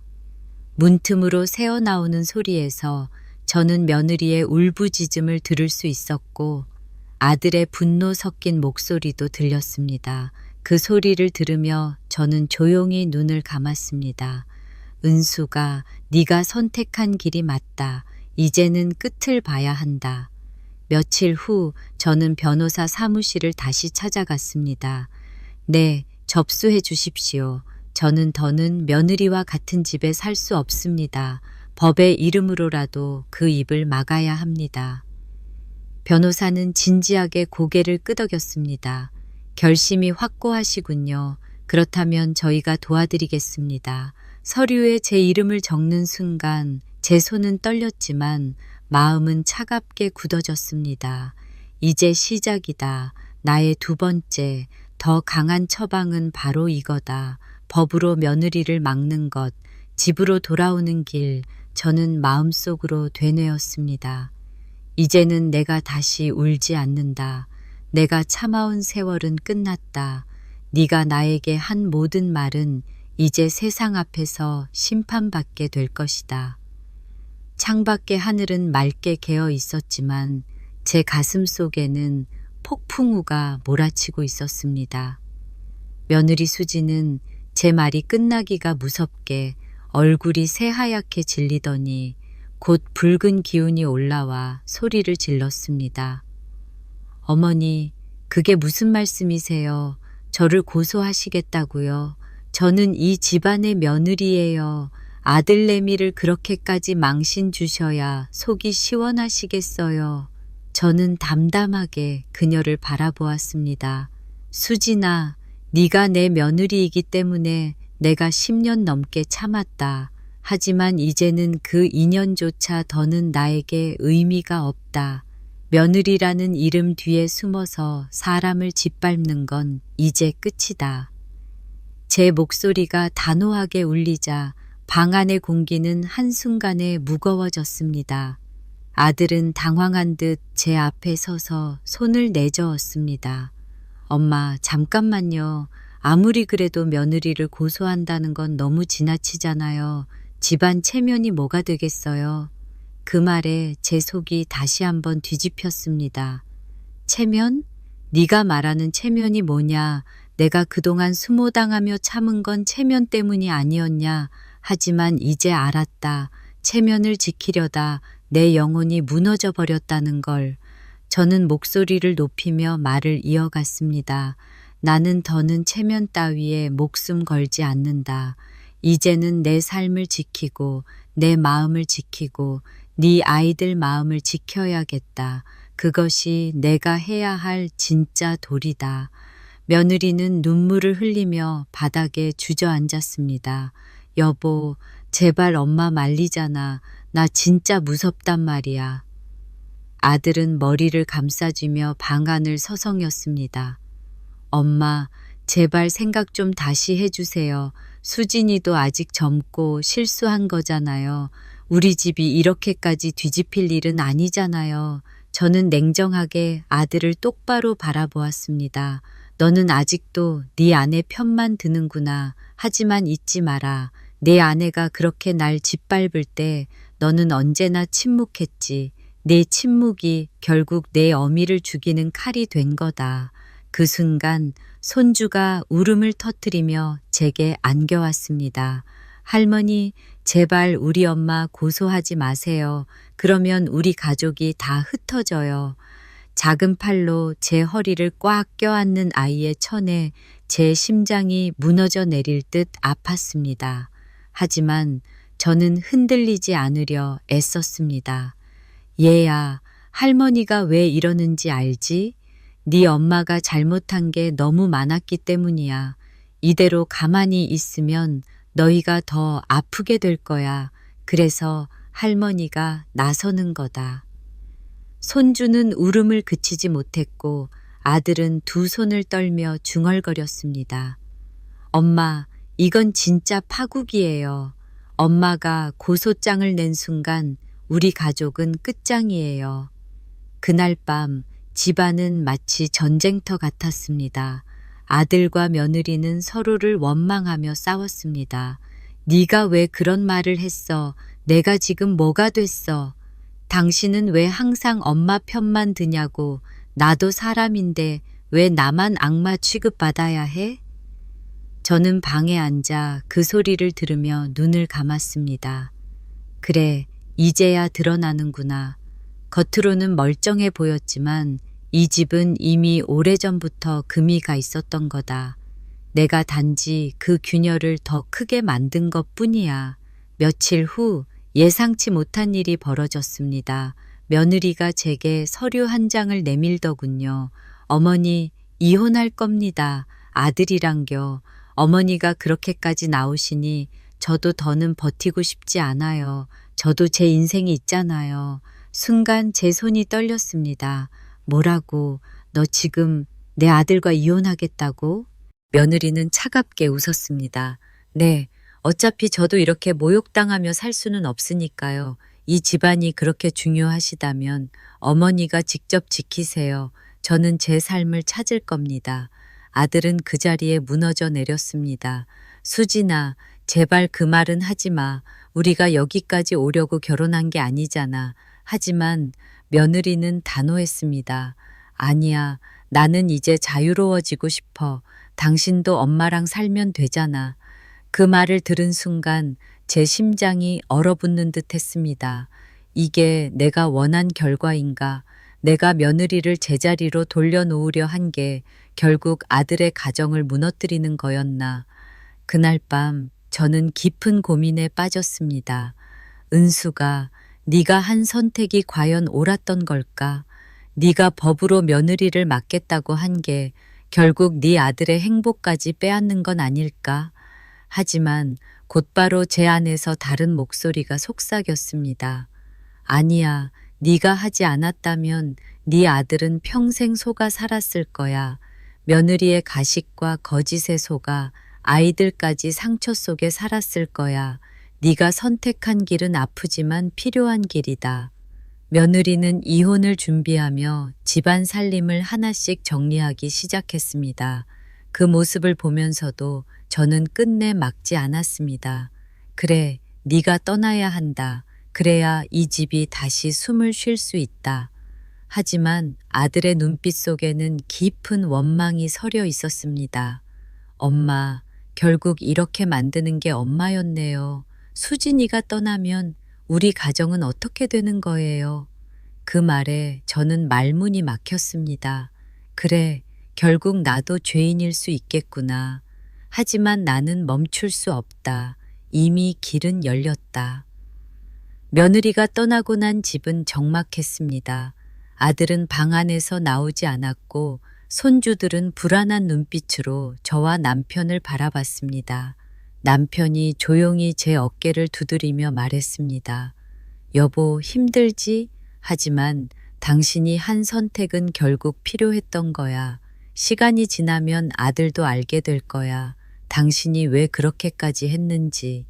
문틈으로 새어나오는 소리에서 저는 며느리의 울부짖음을 들을 수 있었고 아들의 분노 섞인 목소리도 들렸습니다. 그 소리를 들으며 저는 조용히 눈을 감았습니다. 은수가 네가 선택한 길이 맞다. 이제는 끝을 봐야 한다. 며칠 후 저는 변호사 사무실을 다시 찾아갔습니다. 네, 접수해 주십시오. 저는 더는 며느리와 같은 집에 살 수 없습니다. 법의 이름으로라도 그 입을 막아야 합니다. 변호사는 진지하게 고개를 끄덕였습니다. 결심이 확고하시군요. 그렇다면 저희가 도와드리겠습니다. 서류에 제 이름을 적는 순간 제 손은 떨렸지만 마음은 차갑게 굳어졌습니다. 이제 시작이다. 나의 두 번째, 더 강한 처방은 바로 이거다. 법으로 며느리를 막는 것, 집으로 돌아오는 길, 저는 마음속으로 되뇌었습니다. 이제는 내가 다시 울지 않는다. 내가 참아온 세월은 끝났다. 네가 나에게 한 모든 말은 이제 세상 앞에서 심판받게 될 것이다. 창밖의 하늘은 맑게 개어 있었지만 제 가슴 속에는 폭풍우가 몰아치고 있었습니다. 며느리 수지는 제 말이 끝나기가 무섭게 얼굴이 새하얗게 질리더니 곧 붉은 기운이 올라와 소리를 질렀습니다. 어머니, 그게 무슨 말씀이세요? 저를 고소하시겠다고요? 저는 이 집안의 며느리예요. 아들내미를 그렇게까지 망신 주셔야 속이 시원하시겠어요. 저는 담담하게 그녀를 바라보았습니다. 수진아, 네가 내 며느리이기 때문에 내가 10년 넘게 참았다. 하지만 이제는 그 인연조차 더는 나에게 의미가 없다. 며느리라는 이름 뒤에 숨어서 사람을 짓밟는 건 이제 끝이다. 제 목소리가 단호하게 울리자 방 안의 공기는 한순간에 무거워졌습니다. 아들은 당황한 듯 제 앞에 서서 손을 내저었습니다. 엄마, 잠깐만요. 아무리 그래도 며느리를 고소한다는 건 너무 지나치잖아요. 집안 체면이 뭐가 되겠어요. 그 말에 제 속이 다시 한번 뒤집혔습니다. 체면? 네가 말하는 체면이 뭐냐. 내가 그동안 수모당하며 참은 건 체면 때문이 아니었냐. 하지만 이제 알았다. 체면을 지키려다 내 영혼이 무너져 버렸다는 걸. 저는 목소리를 높이며 말을 이어갔습니다. 나는 더는 체면 따위에 목숨 걸지 않는다. 이제는 내 삶을 지키고 내 마음을 지키고 네 아이들 마음을 지켜야겠다. 그것이 내가 해야 할 진짜 도리다. 며느리는 눈물을 흘리며 바닥에 주저앉았습니다. 여보, 제발 엄마 말리잖아. 나 진짜 무섭단 말이야. 아들은 머리를 감싸주며 방 안을 서성였습니다. 엄마, 제발 생각 좀 다시 해주세요. 수진이도 아직 젊고 실수한 거잖아요. 우리 집이 이렇게까지 뒤집힐 일은 아니잖아요. 저는 냉정하게 아들을 똑바로 바라보았습니다. 너는 아직도 네 아내 편만 드는구나. 하지만 잊지 마라. 내 아내가 그렇게 날 짓밟을 때 너는 언제나 침묵했지. 내 침묵이 결국 내 어미를 죽이는 칼이 된 거다. 그 순간 손주가 울음을 터뜨리며 제게 안겨왔습니다. 할머니, 제발 우리 엄마 고소하지 마세요. 그러면 우리 가족이 다 흩어져요. 작은 팔로 제 허리를 꽉 껴안는 아이의 천에 제 심장이 무너져 내릴 듯 아팠습니다. 하지만 저는 흔들리지 않으려 애썼습니다. 얘야, 할머니가 왜 이러는지 알지? 네 엄마가 잘못한 게 너무 많았기 때문이야. 이대로 가만히 있으면 너희가 더 아프게 될 거야. 그래서 할머니가 나서는 거다. 손주는 울음을 그치지 못했고 아들은 두 손을 떨며 중얼거렸습니다. 엄마, 이건 진짜 파국이에요. 엄마가 고소장을 낸 순간 우리 가족은 끝장이에요. 그날 밤 집안은 마치 전쟁터 같았습니다. 아들과 며느리는 서로를 원망하며 싸웠습니다. 네가 왜 그런 말을 했어? 내가 지금 뭐가 됐어? 당신은 왜 항상 엄마 편만 드냐고. 나도 사람인데 왜 나만 악마 취급받아야 해? 저는 방에 앉아 그 소리를 들으며 눈을 감았습니다. 그래, 이제야 드러나는구나. 겉으로는 멀쩡해 보였지만 이 집은 이미 오래전부터 금이 가 있었던 거다. 내가 단지 그 균열을 더 크게 만든 것 뿐이야. 며칠 후 예상치 못한 일이 벌어졌습니다. 며느리가 제게 서류 한 장을 내밀더군요. 어머니, 이혼할 겁니다. 아들이랑요. 어머니가 그렇게까지 나오시니 저도 더는 버티고 싶지 않아요. 저도 제 인생이 있잖아요. 순간 제 손이 떨렸습니다. 뭐라고? 너 지금 내 아들과 이혼하겠다고? 며느리는 차갑게 웃었습니다. 네, 어차피 저도 이렇게 모욕당하며 살 수는 없으니까요. 이 집안이 그렇게 중요하시다면 어머니가 직접 지키세요. 저는 제 삶을 찾을 겁니다. 아들은 그 자리에 무너져 내렸습니다. 수진아, 제발 그 말은 하지 마. 우리가 여기까지 오려고 결혼한 게 아니잖아. 하지만 며느리는 단호했습니다. 아니야, 나는 이제 자유로워지고 싶어. 당신도 엄마랑 살면 되잖아. 그 말을 들은 순간 제 심장이 얼어붙는 듯 했습니다. 이게 내가 원한 결과인가? 내가 며느리를 제자리로 돌려놓으려 한 게 결국 아들의 가정을 무너뜨리는 거였나? 그날 밤 저는 깊은 고민에 빠졌습니다. 은수가 네가 한 선택이 과연 옳았던 걸까? 네가 법으로 며느리를 맡겠다고 한 게 결국 네 아들의 행복까지 빼앗는 건 아닐까? 하지만 곧바로 제 안에서 다른 목소리가 속삭였습니다. 아니야, 네가 하지 않았다면 네 아들은 평생 속아 살았을 거야. 며느리의 가식과 거짓에 속아 아이들까지 상처 속에 살았을 거야. 네가 선택한 길은 아프지만 필요한 길이다. 며느리는 이혼을 준비하며 집안 살림을 하나씩 정리하기 시작했습니다. 그 모습을 보면서도 저는 끝내 막지 않았습니다. 그래, 네가 떠나야 한다. 그래야 이 집이 다시 숨을 쉴 수 있다. 하지만 아들의 눈빛 속에는 깊은 원망이 서려 있었습니다. 엄마, 결국 이렇게 만드는 게 엄마였네요. 수진이가 떠나면 우리 가정은 어떻게 되는 거예요? 그 말에 저는 말문이 막혔습니다. 그래, 결국 나도 죄인일 수 있겠구나. 하지만 나는 멈출 수 없다. 이미 길은 열렸다. 며느리가 떠나고 난 집은 적막했습니다. 아들은 방 안에서 나오지 않았고 손주들은 불안한 눈빛으로 저와 남편을 바라봤습니다. 남편이 조용히 제 어깨를 두드리며 말했습니다. 여보, 힘들지? 하지만 당신이 한 선택은 결국 필요했던 거야. 시간이 지나면 아들도 알게 될 거야. 당신이 왜 그렇게까지 했는지.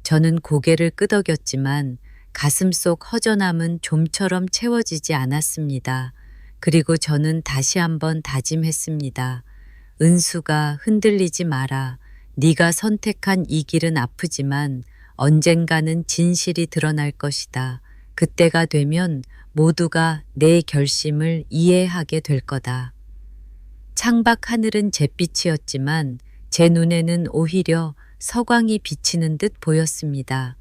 저는 고개를 끄덕였지만 가슴속 허전함은 좀처럼 채워지지 않았습니다. 그리고 저는 다시 한번 다짐했습니다. 은수가 흔들리지 마라. 네가 선택한 이 길은 아프지만 언젠가는 진실이 드러날 것이다. 그때가 되면 모두가 내 결심을 이해하게 될 거다. 창밖 하늘은 잿빛이었지만 제 눈에는 오히려 서광이 비치는 듯 보였습니다.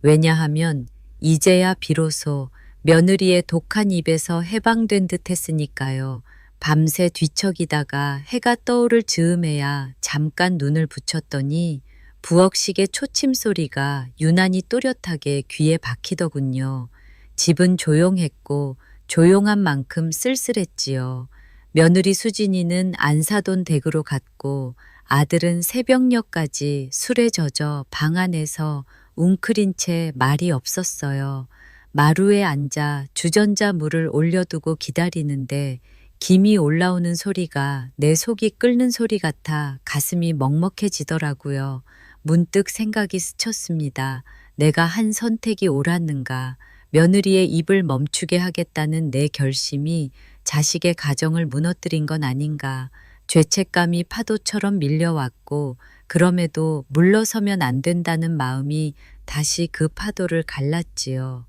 왜냐하면 이제야 비로소 며느리의 독한 입에서 해방된 듯 했으니까요. 밤새 뒤척이다가 해가 떠오를 즈음에야 잠깐 눈을 붙였더니 부엌식의 초침 소리가 유난히 또렷하게 귀에 박히더군요. 집은 조용했고 조용한 만큼 쓸쓸했지요. 며느리 수진이는 안사돈 댁으로 갔고 아들은 새벽녘까지 술에 젖어 방 안에서 웅크린 채 말이 없었어요. 마루에 앉아 주전자 물을 올려두고 기다리는데 김이 올라오는 소리가 내 속이 끓는 소리 같아 가슴이 먹먹해지더라고요. 문득 생각이 스쳤습니다. 내가 한 선택이 옳았는가? 며느리의 입을 멈추게 하겠다는 내 결심이 자식의 가정을 무너뜨린 건 아닌가? 죄책감이 파도처럼 밀려왔고 그럼에도 물러서면 안 된다는 마음이 다시 그 파도를 갈랐지요.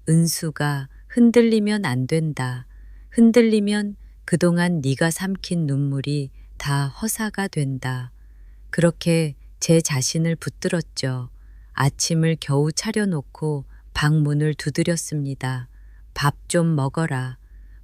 은수가 흔들리면 안 된다. 흔들리면 그동안 네가 삼킨 눈물이 다 허사가 된다. 그렇게 제 자신을 붙들었죠. 아침을 겨우 차려놓고 방문을 두드렸습니다. 밥 좀 먹어라.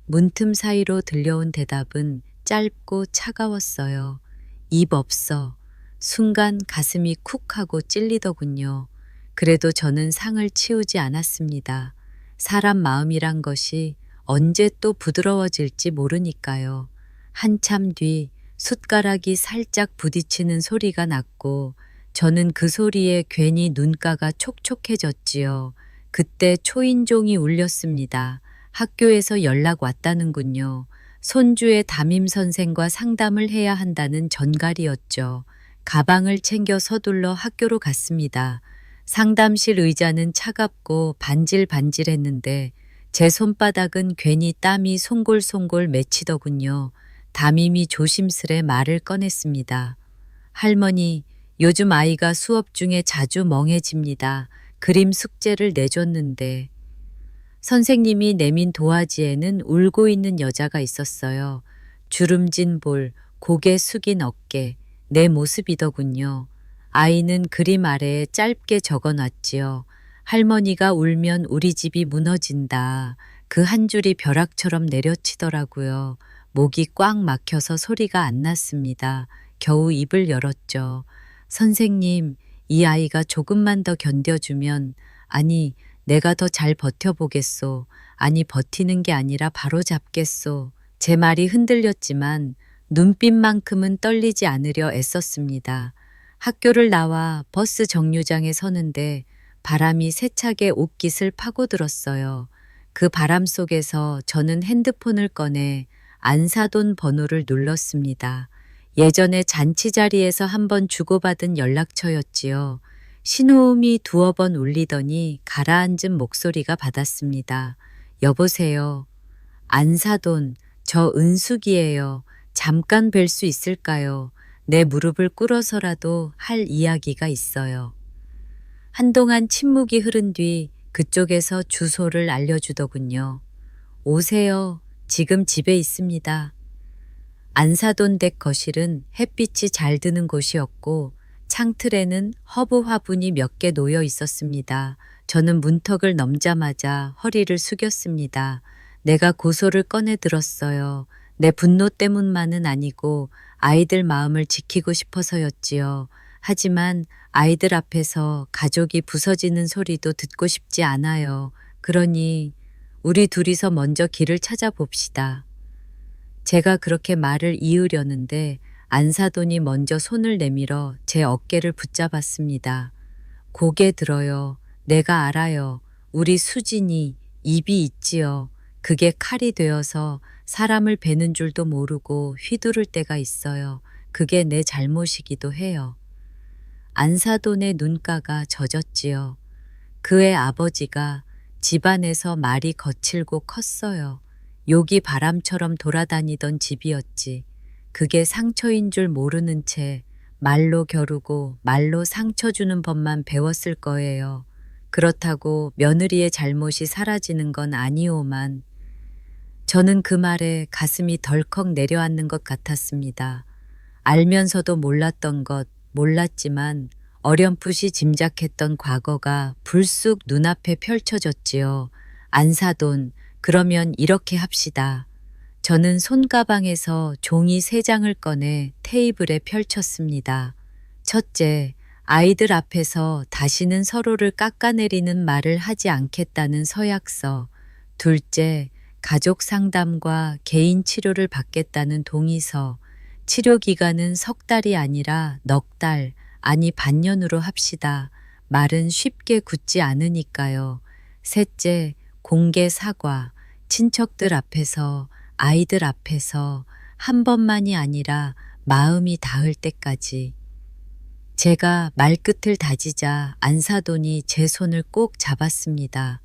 문틈 사이로 들려온 대답은 짧고 차가웠어요. 입 없어. 순간 가슴이 쿡 하고 찔리더군요. 그래도 저는 상을 치우지 않았습니다. 사람 마음이란 것이 언제 또 부드러워질지 모르니까요. 한참 뒤 숟가락이 살짝 부딪히는 소리가 났고 저는 그 소리에 괜히 눈가가 촉촉해졌지요. 그때 초인종이 울렸습니다. 학교에서 연락 왔다는군요. 손주의 담임 선생과 상담을 해야 한다는 전갈이었죠. 가방을 챙겨 서둘러 학교로 갔습니다. 상담실 의자는 차갑고 반질반질했는데 제 손바닥은 괜히 땀이 송골송골 맺히더군요. 담임이 조심스레 말을 꺼냈습니다. 할머니, 요즘 아이가 수업 중에 자주 멍해집니다. 그림 숙제를 내줬는데. 선생님이 내민 도화지에는 울고 있는 여자가 있었어요. 주름진 볼, 고개 숙인 어깨, 내 모습이더군요. 아이는 그림 아래에 짧게 적어놨지요. 할머니가 울면 우리 집이 무너진다. 그 한 줄이 벼락처럼 내려치더라고요. 목이 꽉 막혀서 소리가 안 났습니다. 겨우 입을 열었죠. 선생님, 이 아이가 조금만 더 견뎌주면, 아니, 내가 더 잘 버텨보겠소. 아니, 버티는 게 아니라 바로 잡겠소. 제 말이 흔들렸지만 눈빛만큼은 떨리지 않으려 애썼습니다. 학교를 나와 버스 정류장에 서는데 바람이 세차게 옷깃을 파고들었어요. 그 바람 속에서 저는 핸드폰을 꺼내 안사돈 번호를 눌렀습니다. 예전에 잔치 자리에서 한번 주고받은 연락처였지요. 신호음이 두어 번 울리더니 가라앉은 목소리가 받았습니다. 여보세요. 안사돈, 저 은숙이에요. 잠깐 뵐 수 있을까요? 내 무릎을 꿇어서라도 할 이야기가 있어요. 한동안 침묵이 흐른 뒤 그쪽에서 주소를 알려주더군요. 오세요. 지금 집에 있습니다. 안사돈 댁 거실은 햇빛이 잘 드는 곳이었고 창틀에는 허브 화분이 몇 개 놓여 있었습니다. 저는 문턱을 넘자마자 허리를 숙였습니다. 내가 고소를 꺼내 들었어요. 내 분노 때문만은 아니고 아이들 마음을 지키고 싶어서였지요. 하지만 아이들 앞에서 가족이 부서지는 소리도 듣고 싶지 않아요. 그러니 우리 둘이서 먼저 길을 찾아봅시다. 제가 그렇게 말을 이으려는데 안사돈이 먼저 손을 내밀어 제 어깨를 붙잡았습니다. 고개 들어요. 내가 알아요. 우리 수진이 입이 있지요. 그게 칼이 되어서 사람을 베는 줄도 모르고 휘두를 때가 있어요. 그게 내 잘못이기도 해요. 안사돈의 눈가가 젖었지요. 그의 아버지가 집안에서 말이 거칠고 컸어요. 욕이 바람처럼 돌아다니던 집이었지. 그게 상처인 줄 모르는 채 말로 겨루고 말로 상처 주는 법만 배웠을 거예요. 그렇다고 며느리의 잘못이 사라지는 건 아니오만 저는 그 말에 가슴이 덜컥 내려앉는 것 같았습니다. 알면서도 몰랐던 것, 몰랐지만 어렴풋이 짐작했던 과거가 불쑥 눈앞에 펼쳐졌지요. 안사돈, 그러면 이렇게 합시다. 저는 손가방에서 종이 3장을 꺼내 테이블에 펼쳤습니다. 첫째, 아이들 앞에서 다시는 서로를 깎아내리는 말을 하지 않겠다는 서약서. 둘째, 가족 상담과 개인 치료를 받겠다는 동의서. 치료 기간은 석 달이 아니라 넉 달, 아니 반년으로 합시다. 말은 쉽게 굳지 않으니까요. 셋째, 공개 사과. 친척들 앞에서, 아이들 앞에서 한 번만이 아니라 마음이 닿을 때까지. 제가 말끝을 다지자 안사돈이 제 손을 꼭 잡았습니다.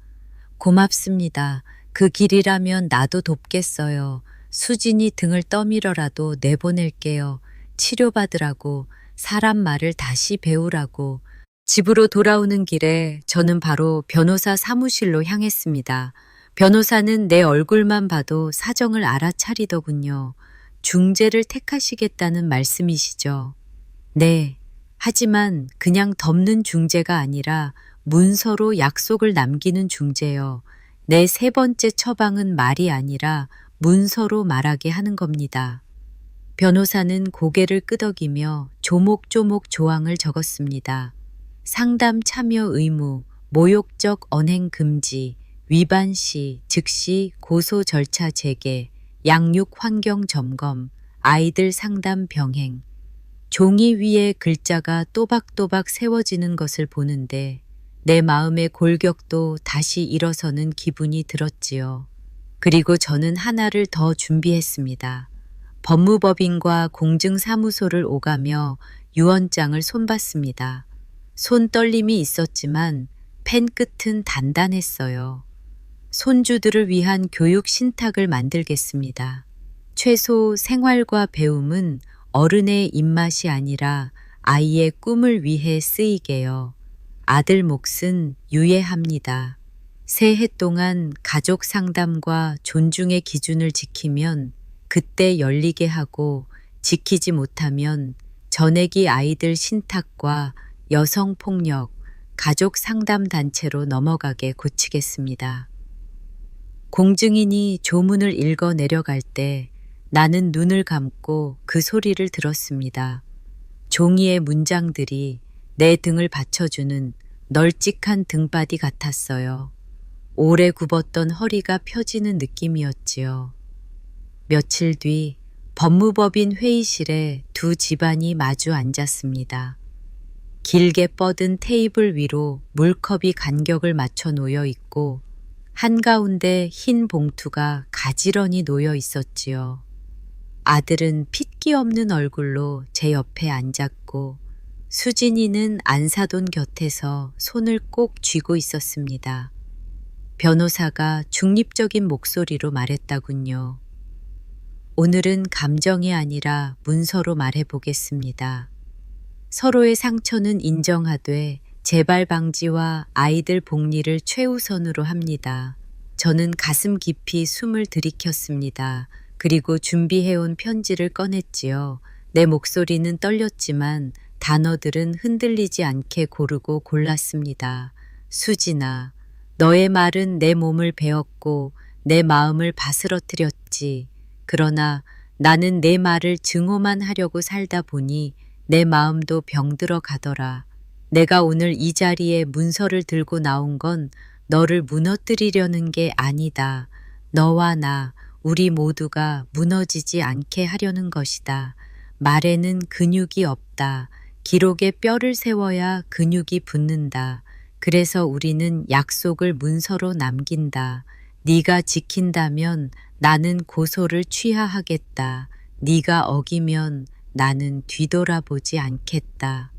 고맙습니다. 그 길이라면 나도 돕겠어요. 수진이 등을 떠밀어라도 내보낼게요. 치료받으라고 사람 말을 다시 배우라고. 집으로 돌아오는 길에 저는 바로 변호사 사무실로 향했습니다. 변호사는 내 얼굴만 봐도 사정을 알아차리더군요. 중재를 택하시겠다는 말씀이시죠? 네. 하지만 그냥 덮는 중재가 아니라 문서로 약속을 남기는 중재요. 내 세 번째 처방은 말이 아니라 문서로 말하게 하는 겁니다. 변호사는 고개를 끄덕이며 조목조목 조항을 적었습니다. 상담 참여 의무, 모욕적 언행 금지, 위반 시 즉시 고소 절차 재개, 양육 환경 점검, 아이들 상담 병행. 종이 위에 글자가 또박또박 세워지는 것을 보는데 내 마음의 골격도 다시 일어서는 기분이 들었지요. 그리고 저는 하나를 더 준비했습니다. 법무법인과 공증사무소를 오가며 유언장을 손봤습니다. 손떨림이 있었지만 펜 끝은 단단했어요. 손주들을 위한 교육 신탁을 만들겠습니다. 최소 생활과 배움은 어른의 입맛이 아니라 아이의 꿈을 위해 쓰이게요. 아들 몫은 유예합니다. 새해 동안 가족 상담과 존중의 기준을 지키면 그때 열리게 하고 지키지 못하면 전액이 아이들 신탁과 여성폭력, 가족 상담 단체로 넘어가게 고치겠습니다. 공증인이 조문을 읽어 내려갈 때 나는 눈을 감고 그 소리를 들었습니다. 종이의 문장들이 내 등을 받쳐주는 널찍한 등받이 같았어요. 오래 굽었던 허리가 펴지는 느낌이었지요. 며칠 뒤 법무법인 회의실에 두 집안이 마주 앉았습니다. 길게 뻗은 테이블 위로 물컵이 간격을 맞춰 놓여 있고 한가운데 흰 봉투가 가지런히 놓여 있었지요. 아들은 핏기 없는 얼굴로 제 옆에 앉았고 수진이는 안사돈 곁에서 손을 꼭 쥐고 있었습니다. 변호사가 중립적인 목소리로 말했다군요. 오늘은 감정이 아니라 문서로 말해보겠습니다. 서로의 상처는 인정하되 재발 방지와 아이들 복리를 최우선으로 합니다. 저는 가슴 깊이 숨을 들이켰습니다. 그리고 준비해온 편지를 꺼냈지요. 내 목소리는 떨렸지만 단어들은 흔들리지 않게 고르고 골랐습니다. 수진아, 너의 말은 내 몸을 베었고 내 마음을 바스러뜨렸지. 그러나 나는 내 말을 증오만 하려고 살다 보니 내 마음도 병들어 가더라. 내가 오늘 이 자리에 문서를 들고 나온 건 너를 무너뜨리려는 게 아니다. 너와 나, 우리 모두가 무너지지 않게 하려는 것이다. 말에는 근육이 없다. 기록에 뼈를 세워야 근육이 붙는다. 그래서 우리는 약속을 문서로 남긴다. 네가 지킨다면 나는 고소를 취하하겠다. 네가 어기면 나는 뒤돌아보지 않겠다.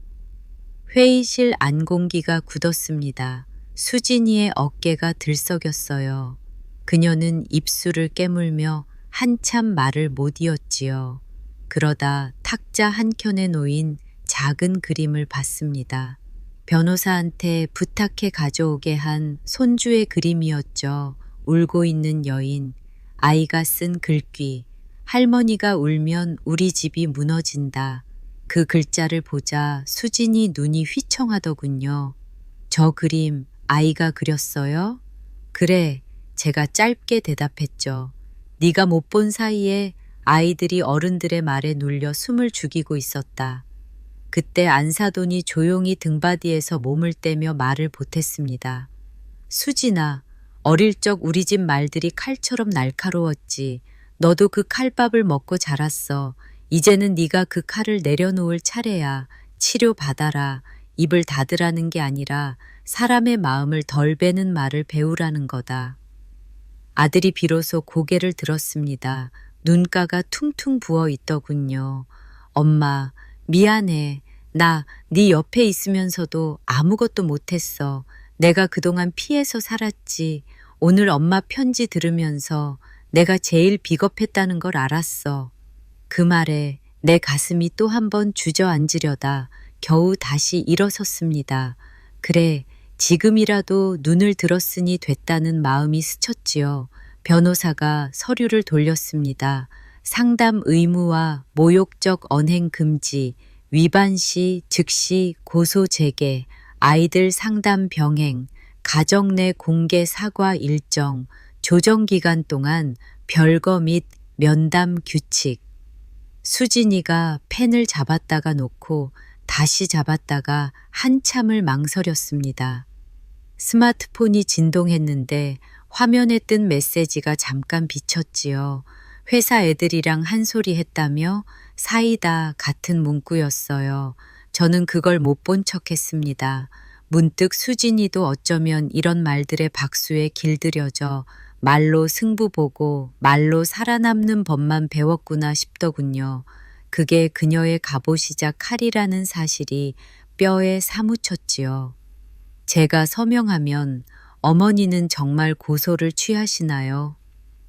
회의실 안공기가 굳었습니다. 수진이의 어깨가 들썩였어요. 그녀는 입술을 깨물며 한참 말을 못 이었지요. 그러다 탁자 한켠에 놓인 작은 그림을 봤습니다. 변호사한테 부탁해 가져오게 한 손주의 그림이었죠. 울고 있는 여인, 아이가 쓴 글귀, 할머니가 울면 우리 집이 무너진다. 그 글자를 보자 수진이 눈이 휘청하더군요. 저 그림 아이가 그렸어요? 그래, 제가 짧게 대답했죠. 네가 못 본 사이에 아이들이 어른들의 말에 눌려 숨을 죽이고 있었다. 그때 안사돈이 조용히 등받이에서 몸을 떼며 말을 보탰습니다. 수진아, 어릴 적 우리 집 말들이 칼처럼 날카로웠지. 너도 그 칼밥을 먹고 자랐어. 이제는 네가 그 칼을 내려놓을 차례야. 치료받아라. 입을 닫으라는 게 아니라 사람의 마음을 덜 베는 말을 배우라는 거다. 아들이 비로소 고개를 들었습니다. 눈가가 퉁퉁 부어 있더군요. 엄마, 미안해. 나 네 옆에 있으면서도 아무것도 못했어. 내가 그동안 피해서 살았지. 오늘 엄마 편지 들으면서 내가 제일 비겁했다는 걸 알았어. 그 말에 내 가슴이 또 한 번 주저앉으려다 겨우 다시 일어섰습니다. 그래, 지금이라도 눈을 들었으니 됐다는 마음이 스쳤지요. 변호사가 서류를 돌렸습니다. 상담 의무와 모욕적 언행 금지, 위반 시 즉시 고소 재개, 아이들 상담 병행, 가정 내 공개 사과 일정, 조정 기간 동안 별거 및 면담 규칙. 수진이가 펜을 잡았다가 놓고 다시 잡았다가 한참을 망설였습니다. 스마트폰이 진동했는데 화면에 뜬 메시지가 잠깐 비쳤지요. 회사 애들이랑 한 소리 했다며 사이다 같은 문구였어요. 저는 그걸 못 본 척했습니다. 문득 수진이도 어쩌면 이런 말들의 박수에 길들여져 말로 승부 보고 말로 살아남는 법만 배웠구나 싶더군요. 그게 그녀의 갑옷이자 칼이라는 사실이 뼈에 사무쳤지요. 제가 서명하면 어머니는 정말 고소를 취하시나요?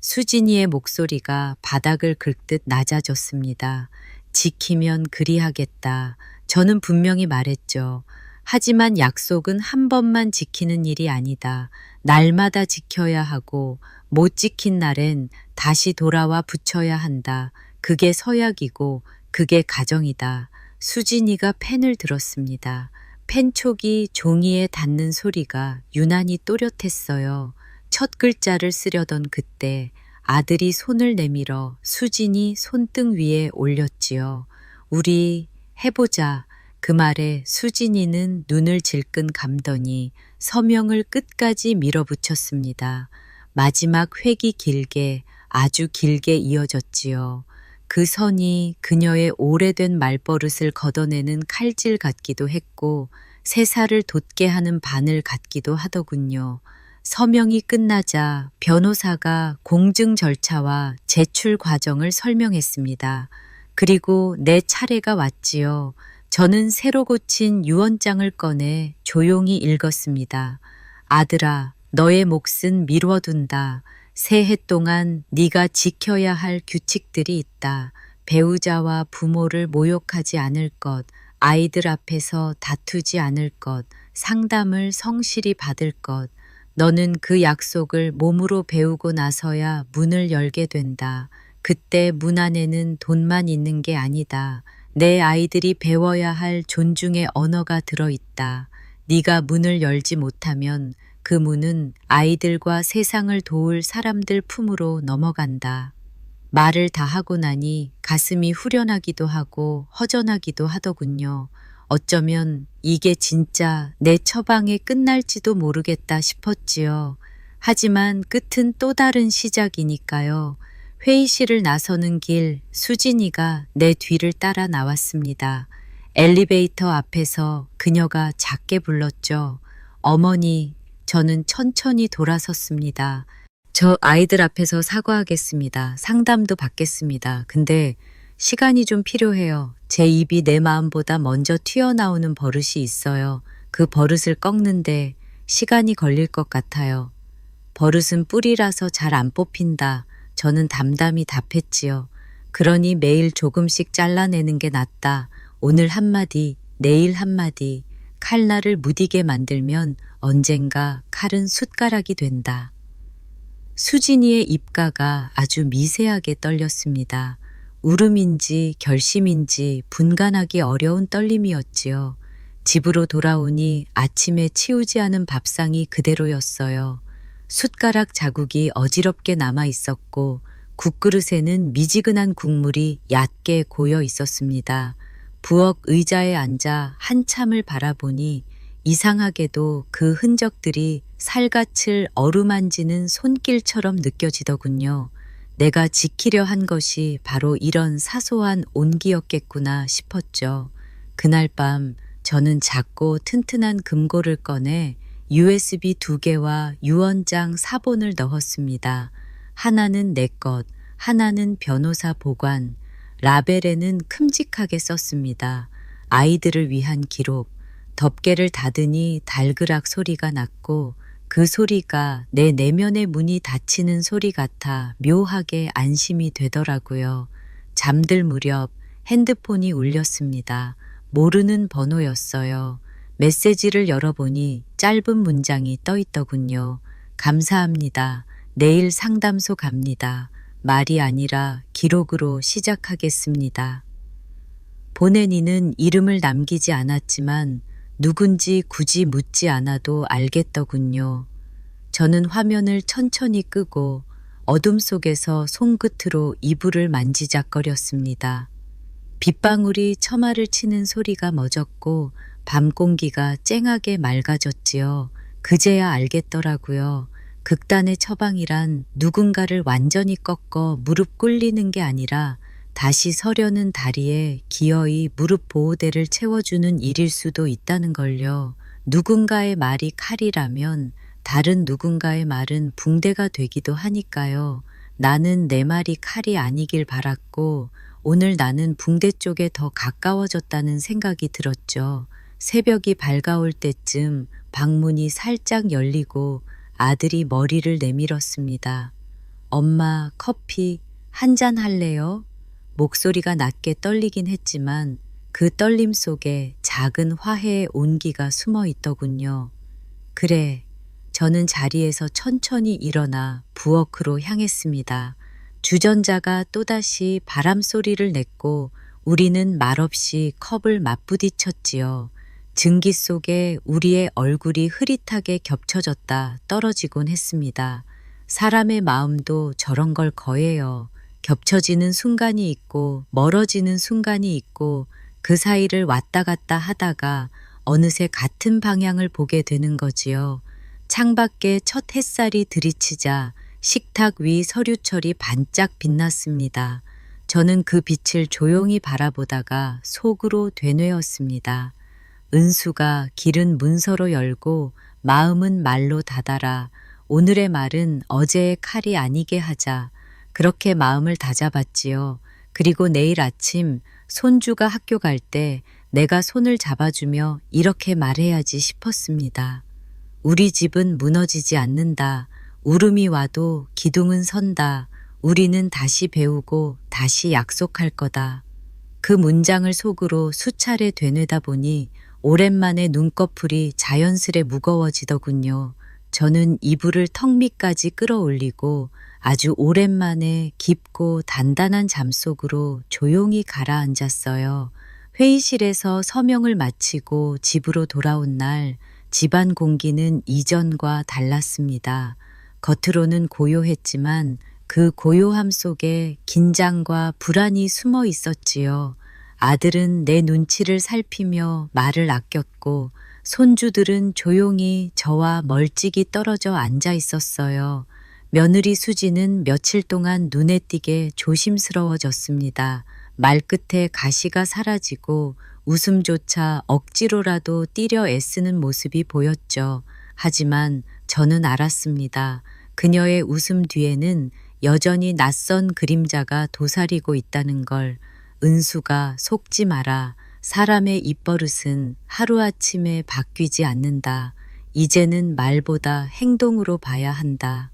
수진이의 목소리가 바닥을 긁듯 낮아졌습니다. 지키면 그리하겠다. 저는 분명히 말했죠. 하지만 약속은 한 번만 지키는 일이 아니다. 날마다 지켜야 하고 못 지킨 날엔 다시 돌아와 붙여야 한다. 그게 서약이고 그게 가정이다. 수진이가 펜을 들었습니다. 펜촉이 종이에 닿는 소리가 유난히 또렷했어요. 첫 글자를 쓰려던 그때 아들이 손을 내밀어 수진이 손등 위에 올렸지요. 우리 해보자. 그 말에 수진이는 눈을 질끈 감더니 서명을 끝까지 밀어붙였습니다. 마지막 획이 길게 아주 길게 이어졌지요. 그 선이 그녀의 오래된 말버릇을 걷어내는 칼질 같기도 했고 세살을 돋게 하는 바늘 같기도 하더군요. 서명이 끝나자 변호사가 공증 절차와 제출 과정을 설명했습니다. 그리고 내 차례가 왔지요. 저는 새로 고친 유언장을 꺼내 조용히 읽었습니다. 아들아, 너의 몫은 미뤄둔다. 새해 동안 네가 지켜야 할 규칙들이 있다. 배우자와 부모를 모욕하지 않을 것, 아이들 앞에서 다투지 않을 것, 상담을 성실히 받을 것. 너는 그 약속을 몸으로 배우고 나서야 문을 열게 된다. 그때 문 안에는 돈만 있는 게 아니다. 내 아이들이 배워야 할 존중의 언어가 들어있다. 네가 문을 열지 못하면 그 문은 아이들과 세상을 도울 사람들 품으로 넘어간다. 말을 다 하고 나니 가슴이 후련하기도 하고 허전하기도 하더군요. 어쩌면 이게 진짜 내 처방에 끝날지도 모르겠다 싶었지요. 하지만 끝은 또 다른 시작이니까요. 회의실을 나서는 길 수진이가 내 뒤를 따라 나왔습니다. 엘리베이터 앞에서 그녀가 작게 불렀죠. 어머니, 저는 천천히 돌아섰습니다. 저 아이들 앞에서 사과하겠습니다. 상담도 받겠습니다. 근데 시간이 좀 필요해요. 제 입이 내 마음보다 먼저 튀어나오는 버릇이 있어요. 그 버릇을 꺾는데 시간이 걸릴 것 같아요. 버릇은 뿌리라서 잘 안 뽑힌다. 저는 담담히 답했지요. 그러니 매일 조금씩 잘라내는 게 낫다. 오늘 한마디, 내일 한마디. 칼날을 무디게 만들면 언젠가 칼은 숟가락이 된다. 수진이의 입가가 아주 미세하게 떨렸습니다. 울음인지 결심인지 분간하기 어려운 떨림이었지요. 집으로 돌아오니 아침에 치우지 않은 밥상이 그대로였어요. 숟가락 자국이 어지럽게 남아 있었고 국그릇에는 미지근한 국물이 얕게 고여 있었습니다. 부엌 의자에 앉아 한참을 바라보니 이상하게도 그 흔적들이 살갗을 어루만지는 손길처럼 느껴지더군요. 내가 지키려 한 것이 바로 이런 사소한 온기였겠구나 싶었죠. 그날 밤 저는 작고 튼튼한 금고를 꺼내 USB 2개와 유언장 4본을 넣었습니다. 하나는 내 것, 하나는 변호사 보관, 라벨에는 큼직하게 썼습니다. 아이들을 위한 기록. 덮개를 닫으니 달그락 소리가 났고 그 소리가 내 내면의 문이 닫히는 소리 같아 묘하게 안심이 되더라고요. 잠들 무렵 핸드폰이 울렸습니다. 모르는 번호였어요. 메시지를 열어보니 짧은 문장이 떠 있더군요. 감사합니다. 내일 상담소 갑니다. 말이 아니라 기록으로 시작하겠습니다. 보낸 이는 이름을 남기지 않았지만 누군지 굳이 묻지 않아도 알겠더군요. 저는 화면을 천천히 끄고 어둠 속에서 손끝으로 이불을 만지작거렸습니다. 빗방울이 처마를 치는 소리가 멎었고 밤 공기가 쨍하게 맑아졌지요. 그제야 알겠더라고요. 극단의 처방이란 누군가를 완전히 꺾어 무릎 꿇리는 게 아니라 다시 서려는 다리에 기어이 무릎 보호대를 채워주는 일일 수도 있다는 걸요. 누군가의 말이 칼이라면 다른 누군가의 말은 붕대가 되기도 하니까요. 나는 내 말이 칼이 아니길 바랐고 오늘 나는 붕대 쪽에 더 가까워졌다는 생각이 들었죠. 새벽이 밝아올 때쯤 방문이 살짝 열리고 아들이 머리를 내밀었습니다. 엄마, 커피 한 잔 할래요? 목소리가 낮게 떨리긴 했지만 그 떨림 속에 작은 화해의 온기가 숨어 있더군요. 그래, 저는 자리에서 천천히 일어나 부엌으로 향했습니다. 주전자가 또다시 바람 소리를 냈고 우리는 말없이 컵을 맞부딪혔지요. 증기 속에 우리의 얼굴이 흐릿하게 겹쳐졌다 떨어지곤 했습니다. 사람의 마음도 저런 걸 거예요. 겹쳐지는 순간이 있고 멀어지는 순간이 있고 그 사이를 왔다 갔다 하다가 어느새 같은 방향을 보게 되는 거지요. 창밖에 첫 햇살이 들이치자 식탁 위 서류철이 반짝 빛났습니다. 저는 그 빛을 조용히 바라보다가 속으로 되뇌었습니다. 은수가 길은 문서로 열고 마음은 말로 닫아라. 오늘의 말은 어제의 칼이 아니게 하자. 그렇게 마음을 다잡았지요. 그리고 내일 아침 손주가 학교 갈 때 내가 손을 잡아주며 이렇게 말해야지 싶었습니다. 우리 집은 무너지지 않는다. 울음이 와도 기둥은 선다. 우리는 다시 배우고 다시 약속할 거다. 그 문장을 속으로 수차례 되뇌다 보니 오랜만에 눈꺼풀이 자연스레 무거워지더군요. 저는 이불을 턱 밑까지 끌어올리고 아주 오랜만에 깊고 단단한 잠 속으로 조용히 가라앉았어요. 회의실에서 서명을 마치고 집으로 돌아온 날 집안 공기는 이전과 달랐습니다. 겉으로는 고요했지만 그 고요함 속에 긴장과 불안이 숨어 있었지요. 아들은 내 눈치를 살피며 말을 아꼈고 손주들은 조용히 저와 멀찍이 떨어져 앉아 있었어요. 며느리 수지는 며칠 동안 눈에 띄게 조심스러워졌습니다. 말끝에 가시가 사라지고 웃음조차 억지로라도 띠려 애쓰는 모습이 보였죠. 하지만 저는 알았습니다. 그녀의 웃음 뒤에는 여전히 낯선 그림자가 도사리고 있다는 걸. 은수가 속지 마라. 사람의 입버릇은 하루아침에 바뀌지 않는다. 이제는 말보다 행동으로 봐야 한다.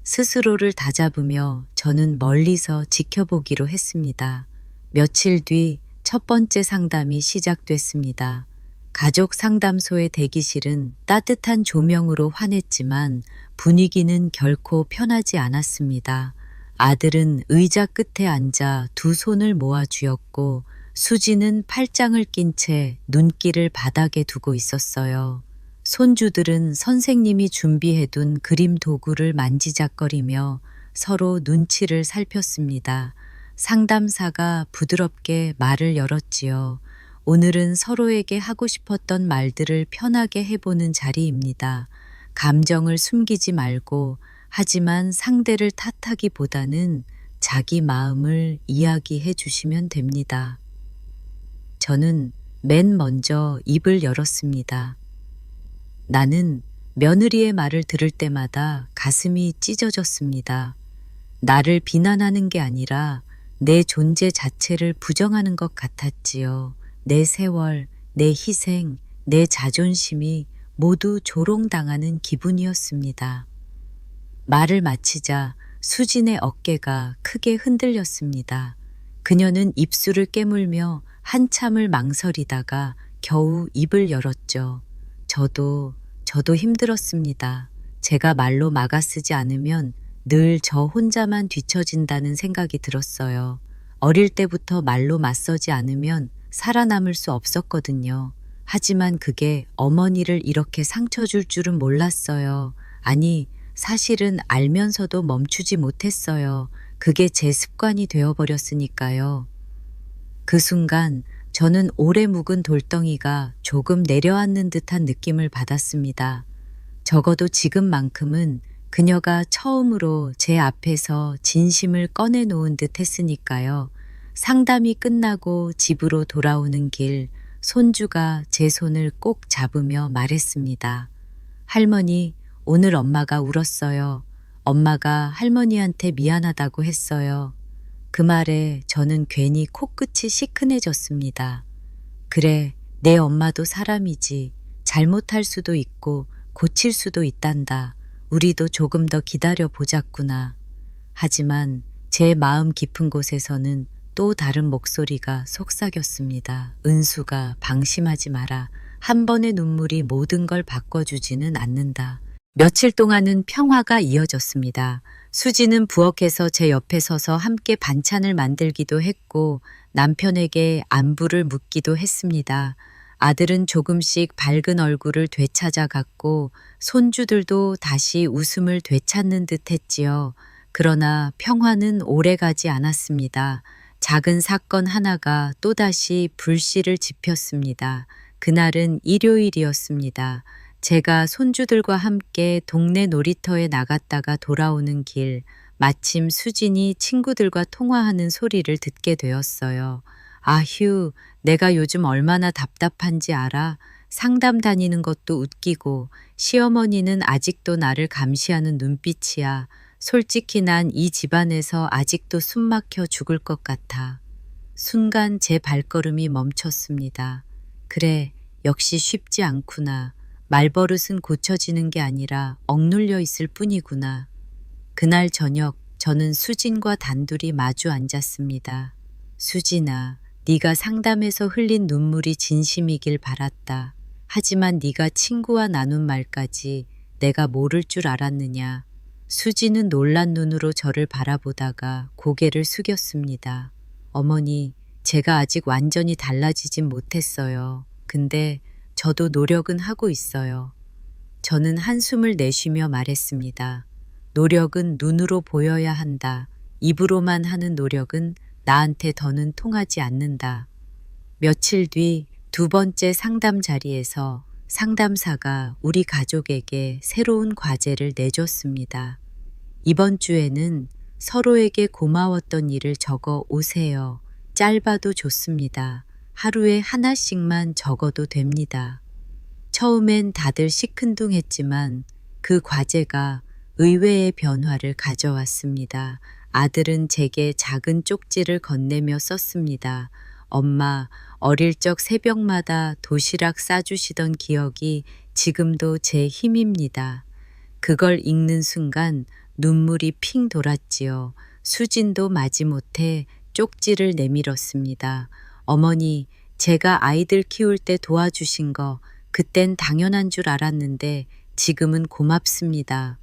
스스로를 다잡으며 저는 멀리서 지켜보기로 했습니다. 며칠 뒤 첫 번째 상담이 시작됐습니다. 가족 상담소의 대기실은 따뜻한 조명으로 환했지만 분위기는 결코 편하지 않았습니다. 아들은 의자 끝에 앉아 두 손을 모아 쥐었고 수지는 팔짱을 낀 채 눈길을 바닥에 두고 있었어요. 손주들은 선생님이 준비해둔 그림 도구를 만지작거리며 서로 눈치를 살폈습니다. 상담사가 부드럽게 말을 열었지요. 오늘은 서로에게 하고 싶었던 말들을 편하게 해보는 자리입니다. 감정을 숨기지 말고 하지만 상대를 탓하기보다는 자기 마음을 이야기해 주시면 됩니다. 저는 맨 먼저 입을 열었습니다. 나는 며느리의 말을 들을 때마다 가슴이 찢어졌습니다. 나를 비난하는 게 아니라 내 존재 자체를 부정하는 것 같았지요. 내 세월, 내 희생, 내 자존심이 모두 조롱당하는 기분이었습니다. 말을 마치자 수진의 어깨가 크게 흔들렸습니다. 그녀는 입술을 깨물며 한참을 망설이다가 겨우 입을 열었죠. 저도 힘들었습니다. 제가 말로 막아쓰지 않으면 늘 저 혼자만 뒤처진다는 생각이 들었어요. 어릴 때부터 말로 맞서지 않으면 살아남을 수 없었거든요. 하지만 그게 어머니를 이렇게 상처 줄 줄은 몰랐어요. 아니, 사실은 알면서도 멈추지 못했어요. 그게 제 습관이 되어버렸으니까요. 그 순간 저는 오래 묵은 돌덩이가 조금 내려앉는 듯한 느낌을 받았습니다. 적어도 지금만큼은 그녀가 처음으로 제 앞에서 진심을 꺼내놓은 듯 했으니까요. 상담이 끝나고 집으로 돌아오는 길, 손주가 제 손을 꼭 잡으며 말했습니다. 할머니, 오늘 엄마가 울었어요. 엄마가 할머니한테 미안하다고 했어요. 그 말에 저는 괜히 코끝이 시큰해졌습니다. 그래, 내 엄마도 사람이지. 잘못할 수도 있고 고칠 수도 있단다. 우리도 조금 더 기다려 보자꾸나. 하지만 제 마음 깊은 곳에서는 또 다른 목소리가 속삭였습니다. 은수가 방심하지 마라. 한 번의 눈물이 모든 걸 바꿔주지는 않는다. 며칠 동안은 평화가 이어졌습니다. 수지는 부엌에서 제 옆에 서서 함께 반찬을 만들기도 했고 남편에게 안부를 묻기도 했습니다. 아들은 조금씩 밝은 얼굴을 되찾아갔고 손주들도 다시 웃음을 되찾는 듯 했지요. 그러나 평화는 오래가지 않았습니다. 작은 사건 하나가 또다시 불씨를 지폈습니다. 그날은 일요일이었습니다. 제가 손주들과 함께 동네 놀이터에 나갔다가 돌아오는 길, 마침 수진이 친구들과 통화하는 소리를 듣게 되었어요. 아휴, 내가 요즘 얼마나 답답한지 알아? 상담 다니는 것도 웃기고 시어머니는 아직도 나를 감시하는 눈빛이야. 솔직히 난 이 집안에서 아직도 숨 막혀 죽을 것 같아. 순간 제 발걸음이 멈췄습니다. 그래, 역시 쉽지 않구나. 말버릇은 고쳐지는 게 아니라 억눌려 있을 뿐이구나. 그날 저녁 저는 수진과 단둘이 마주 앉았습니다. 수진아, 네가 상담에서 흘린 눈물이 진심이길 바랐다. 하지만 네가 친구와 나눈 말까지 내가 모를 줄 알았느냐. 수지는 놀란 눈으로 저를 바라보다가 고개를 숙였습니다. 어머니, 제가 아직 완전히 달라지진 못했어요. 근데 저도 노력은 하고 있어요. 저는 한숨을 내쉬며 말했습니다. 노력은 눈으로 보여야 한다. 입으로만 하는 노력은 나한테 더는 통하지 않는다. 며칠 뒤 두 번째 상담 자리에서 상담사가 우리 가족에게 새로운 과제를 내줬습니다. 이번 주에는 서로에게 고마웠던 일을 적어 오세요. 짧아도 좋습니다. 하루에 하나씩만 적어도 됩니다. 처음엔 다들 시큰둥했지만 그 과제가 의외의 변화를 가져왔습니다. 아들은 제게 작은 쪽지를 건네며 썼습니다. 엄마, 어릴 적 새벽마다 도시락 싸주시던 기억이 지금도 제 힘입니다. 그걸 읽는 순간 눈물이 핑 돌았지요. 수진도 마지못해 쪽지를 내밀었습니다. 어머니, 제가 아이들 키울 때 도와주신 거 그땐 당연한 줄 알았는데 지금은 고맙습니다.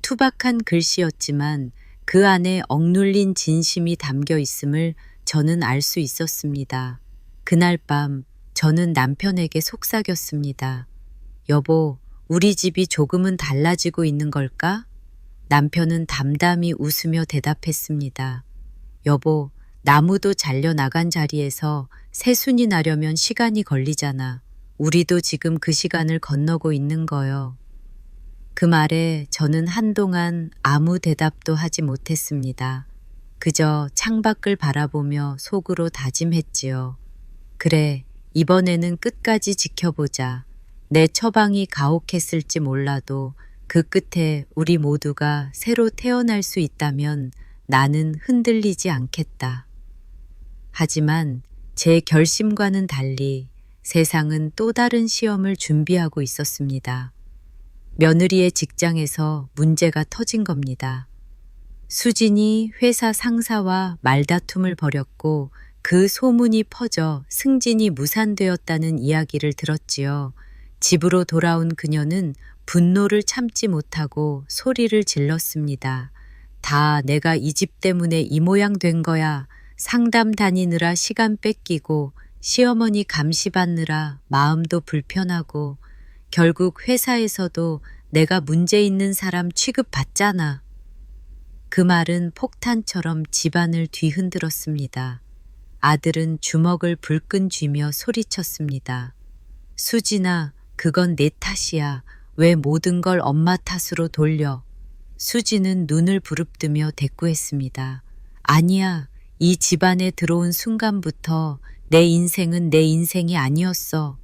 투박한 글씨였지만 그 안에 억눌린 진심이 담겨 있음을 저는 알 수 있었습니다. 그날 밤 저는 남편에게 속삭였습니다. 여보, 우리 집이 조금은 달라지고 있는 걸까? 남편은 담담히 웃으며 대답했습니다. 여보, 나무도 잘려나간 자리에서 새순이 나려면 시간이 걸리잖아. 우리도 지금 그 시간을 건너고 있는 거요. 그 말에 저는 한동안 아무 대답도 하지 못했습니다. 그저 창밖을 바라보며 속으로 다짐했지요. 그래, 이번에는 끝까지 지켜보자. 내 처방이 가혹했을지 몰라도 그 끝에 우리 모두가 새로 태어날 수 있다면 나는 흔들리지 않겠다. 하지만 제 결심과는 달리 세상은 또 다른 시험을 준비하고 있었습니다. 며느리의 직장에서 문제가 터진 겁니다. 수진이 회사 상사와 말다툼을 벌였고 그 소문이 퍼져 승진이 무산되었다는 이야기를 들었지요. 집으로 돌아온 그녀는 분노를 참지 못하고 소리를 질렀습니다. 다 내가 이 집 때문에 이 모양 된 거야. 상담 다니느라 시간 뺏기고 시어머니 감시받느라 마음도 불편하고 결국 회사에서도 내가 문제 있는 사람 취급받잖아. 그 말은 폭탄처럼 집안을 뒤흔들었습니다. 아들은 주먹을 불끈 쥐며 소리쳤습니다. 수진아, 그건 내 탓이야. 왜 모든 걸 엄마 탓으로 돌려? 수진은 눈을 부릅뜨며 대꾸했습니다. 아니야, 이 집안에 들어온 순간부터 내 인생은 내 인생이 아니었어.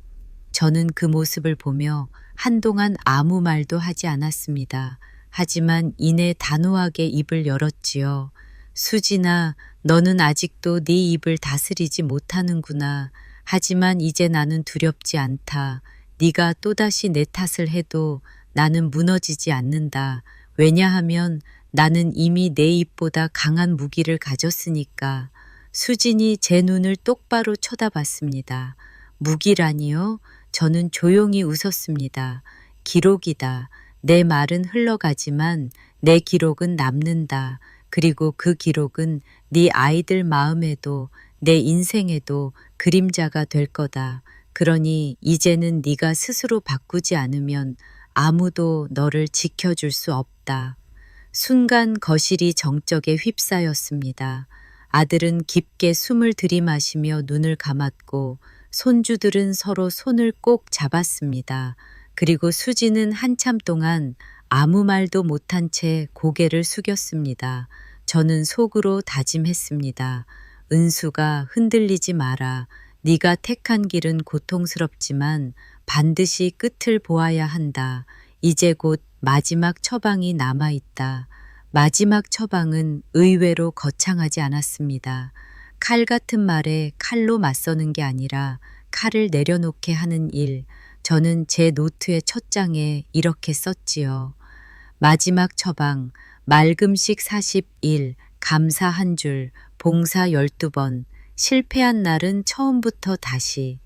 저는 그 모습을 보며 한동안 아무 말도 하지 않았습니다. 하지만 이내 단호하게 입을 열었지요. 수진아, 너는 아직도 네 입을 다스리지 못하는구나. 하지만 이제 나는 두렵지 않다. 네가 또다시 내 탓을 해도 나는 무너지지 않는다. 왜냐하면 나는 이미 내 입보다 강한 무기를 가졌으니까. 수진이 제 눈을 똑바로 쳐다봤습니다. 무기라니요? 저는 조용히 웃었습니다. 기록이다. 내 말은 흘러가지만 내 기록은 남는다. 그리고 그 기록은 네 아이들 마음에도 내 인생에도 그림자가 될 거다. 그러니 이제는 네가 스스로 바꾸지 않으면 아무도 너를 지켜줄 수 없다. 순간 거실이 정적에 휩싸였습니다. 아들은 깊게 숨을 들이마시며 눈을 감았고 손주들은 서로 손을 꼭 잡았습니다. 그리고 수지는 한참 동안 아무 말도 못한 채 고개를 숙였습니다. 저는 속으로 다짐했습니다. 은수가 흔들리지 마라. 네가 택한 길은 고통스럽지만 반드시 끝을 보아야 한다. 이제 곧 마지막 처방이 남아있다. 마지막 처방은 의외로 거창하지 않았습니다. 칼 같은 말에 칼로 맞서는 게 아니라 칼을 내려놓게 하는 일. 저는 제 노트의 첫 장에 이렇게 썼지요. 마지막 처방, 맑음식 41, 감사 1줄, 봉사 12번, 실패한 날은 처음부터 다시.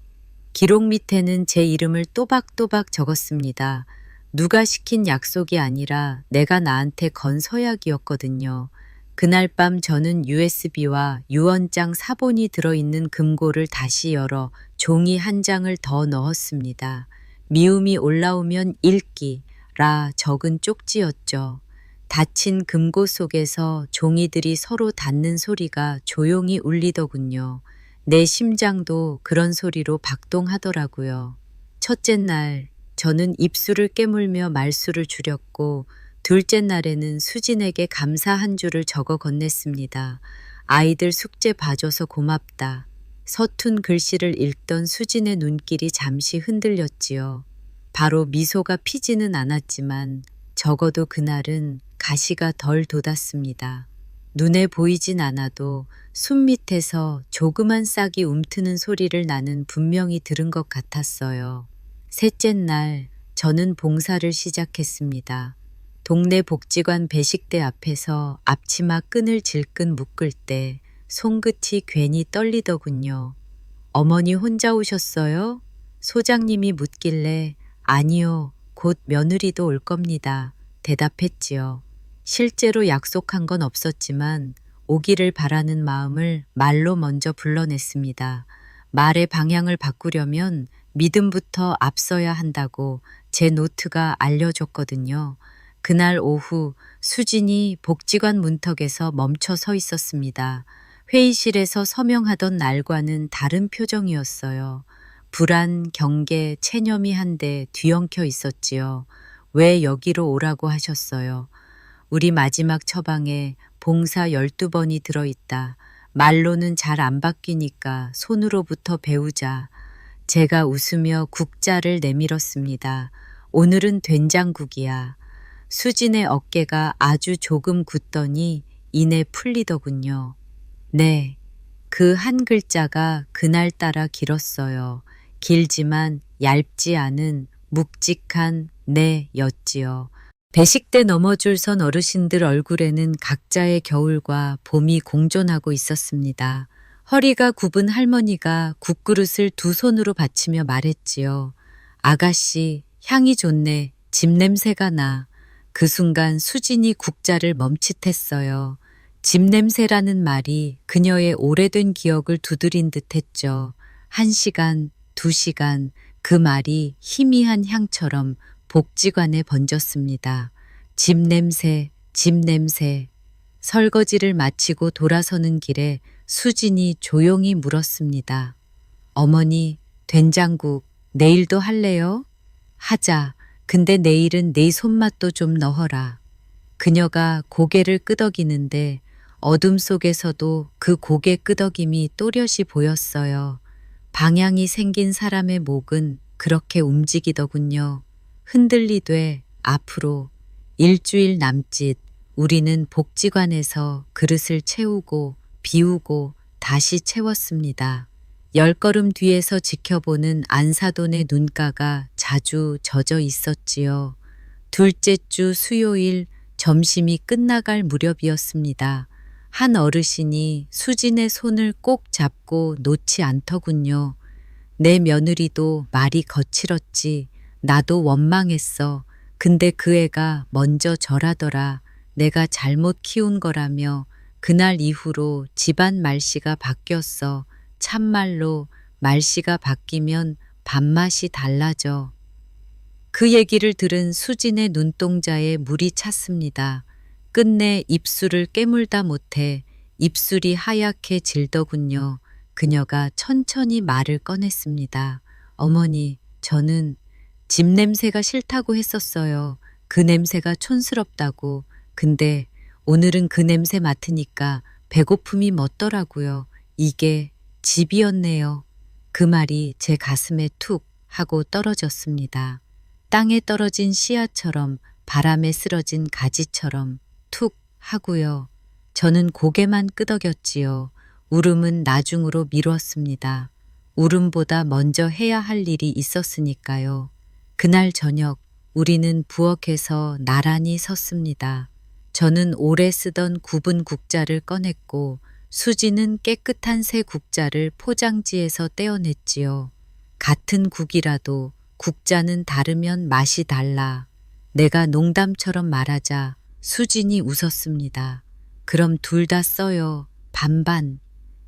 기록 밑에는 제 이름을 또박또박 적었습니다. 누가 시킨 약속이 아니라 내가 나한테 건 서약이었거든요. 그날 밤 저는 USB와 유언장 사본이 들어있는 금고를 다시 열어 종이 한 장을 더 넣었습니다. 미움이 올라오면 읽기라 적은 쪽지였죠. 닫힌 금고 속에서 종이들이 서로 닿는 소리가 조용히 울리더군요. 내 심장도 그런 소리로 박동하더라고요. 첫째 날 저는 입술을 깨물며 말수를 줄였고 둘째 날에는 수진에게 감사 1줄을 적어 건넸습니다. 아이들 숙제 봐줘서 고맙다. 서툰 글씨를 읽던 수진의 눈길이 잠시 흔들렸지요. 바로 미소가 피지는 않았지만 적어도 그날은 가시가 덜 돋았습니다. 눈에 보이진 않아도 숨 밑에서 조그만 싹이 움트는 소리를 나는 분명히 들은 것 같았어요. 셋째 날 저는 봉사를 시작했습니다. 동네 복지관 배식대 앞에서 앞치마 끈을 질끈 묶을 때 손끝이 괜히 떨리더군요. 어머니 혼자 오셨어요? 소장님이 묻길래 아니요, 곧 며느리도 올 겁니다. 대답했지요. 실제로 약속한 건 없었지만 오기를 바라는 마음을 말로 먼저 불러냈습니다. 말의 방향을 바꾸려면 믿음부터 앞서야 한다고 제 노트가 알려줬거든요. 그날 오후 수진이 복지관 문턱에서 멈춰 서 있었습니다. 회의실에서 서명하던 날과는 다른 표정이었어요. 불안, 경계, 체념이 한데 뒤엉켜 있었지요. 왜 여기로 오라고 하셨어요? 우리 마지막 처방에 봉사 12번이 들어있다. 말로는 잘 안 바뀌니까 손으로부터 배우자. 제가 웃으며 국자를 내밀었습니다. 오늘은 된장국이야. 수진의 어깨가 아주 조금 굳더니 이내 풀리더군요. 네, 그 한 글자가 그날따라 길었어요. 길지만 얇지 않은 묵직한 네였지요. 배식대 넘어줄 선 어르신들 얼굴에는 각자의 겨울과 봄이 공존하고 있었습니다. 허리가 굽은 할머니가 국그릇을 두 손으로 받치며 말했지요. 아가씨, 향이 좋네. 집 냄새가 나. 그 순간 수진이 국자를 멈칫했어요. 집 냄새라는 말이 그녀의 오래된 기억을 두드린 듯 했죠. 1시간, 2시간, 그 말이 희미한 향처럼 복지관에 번졌습니다. 집 냄새, 집 냄새. 설거지를 마치고 돌아서는 길에 수진이 조용히 물었습니다. 어머니, 된장국 내일도 할래요? 하자. 근데 내일은 네 손맛도 좀 넣어라. 그녀가 고개를 끄덕이는데 어둠 속에서도 그 고개 끄덕임이 또렷이 보였어요. 방향이 생긴 사람의 목은 그렇게 움직이더군요. 흔들리되 앞으로. 일주일 남짓 우리는 복지관에서 그릇을 채우고 비우고 다시 채웠습니다. 10걸음 뒤에서 지켜보는 안사돈의 눈가가 자주 젖어 있었지요. 둘째 주 수요일 점심이 끝나갈 무렵이었습니다. 한 어르신이 수진의 손을 꼭 잡고 놓지 않더군요. 내 며느리도 말이 거칠었지. 나도 원망했어. 근데 그 애가 먼저 절하더라. 내가 잘못 키운 거라며 그날 이후로 집안 말씨가 바뀌었어. 참말로 말씨가 바뀌면 밥맛이 달라져. 그 얘기를 들은 수진의 눈동자에 물이 찼습니다. 끝내 입술을 깨물다 못해 입술이 하얗게 질더군요. 그녀가 천천히 말을 꺼냈습니다. 어머니, 저는 집 냄새가 싫다고 했었어요. 그 냄새가 촌스럽다고. 근데 오늘은 그 냄새 맡으니까 배고픔이 멎더라고요. 이게 집이었네요. 그 말이 제 가슴에 툭 하고 떨어졌습니다. 땅에 떨어진 씨앗처럼 바람에 쓰러진 가지처럼 툭 하고요. 저는 고개만 끄덕였지요. 울음은 나중으로 미뤘습니다. 울음보다 먼저 해야 할 일이 있었으니까요. 그날 저녁 우리는 부엌에서 나란히 섰습니다. 저는 오래 쓰던 굽은 국자를 꺼냈고 수지는 깨끗한 새 국자를 포장지에서 떼어냈지요. 같은 국이라도 국자는 다르면 맛이 달라. 내가 농담처럼 말하자 수진이 웃었습니다. 그럼 둘 다 써요. 반반.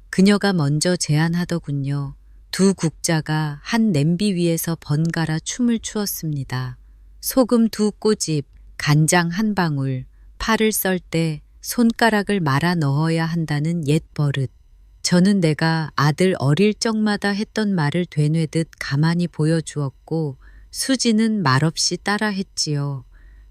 그녀가 먼저 제안하더군요. 두 국자가 한 냄비 위에서 번갈아 춤을 추었습니다. 소금 2꼬집, 간장 1방울, 파를 썰 때 손가락을 말아 넣어야 한다는 옛 버릇. 저는 내가 아들 어릴 적마다 했던 말을 되뇌듯 가만히 보여주었고 수지는 말없이 따라했지요.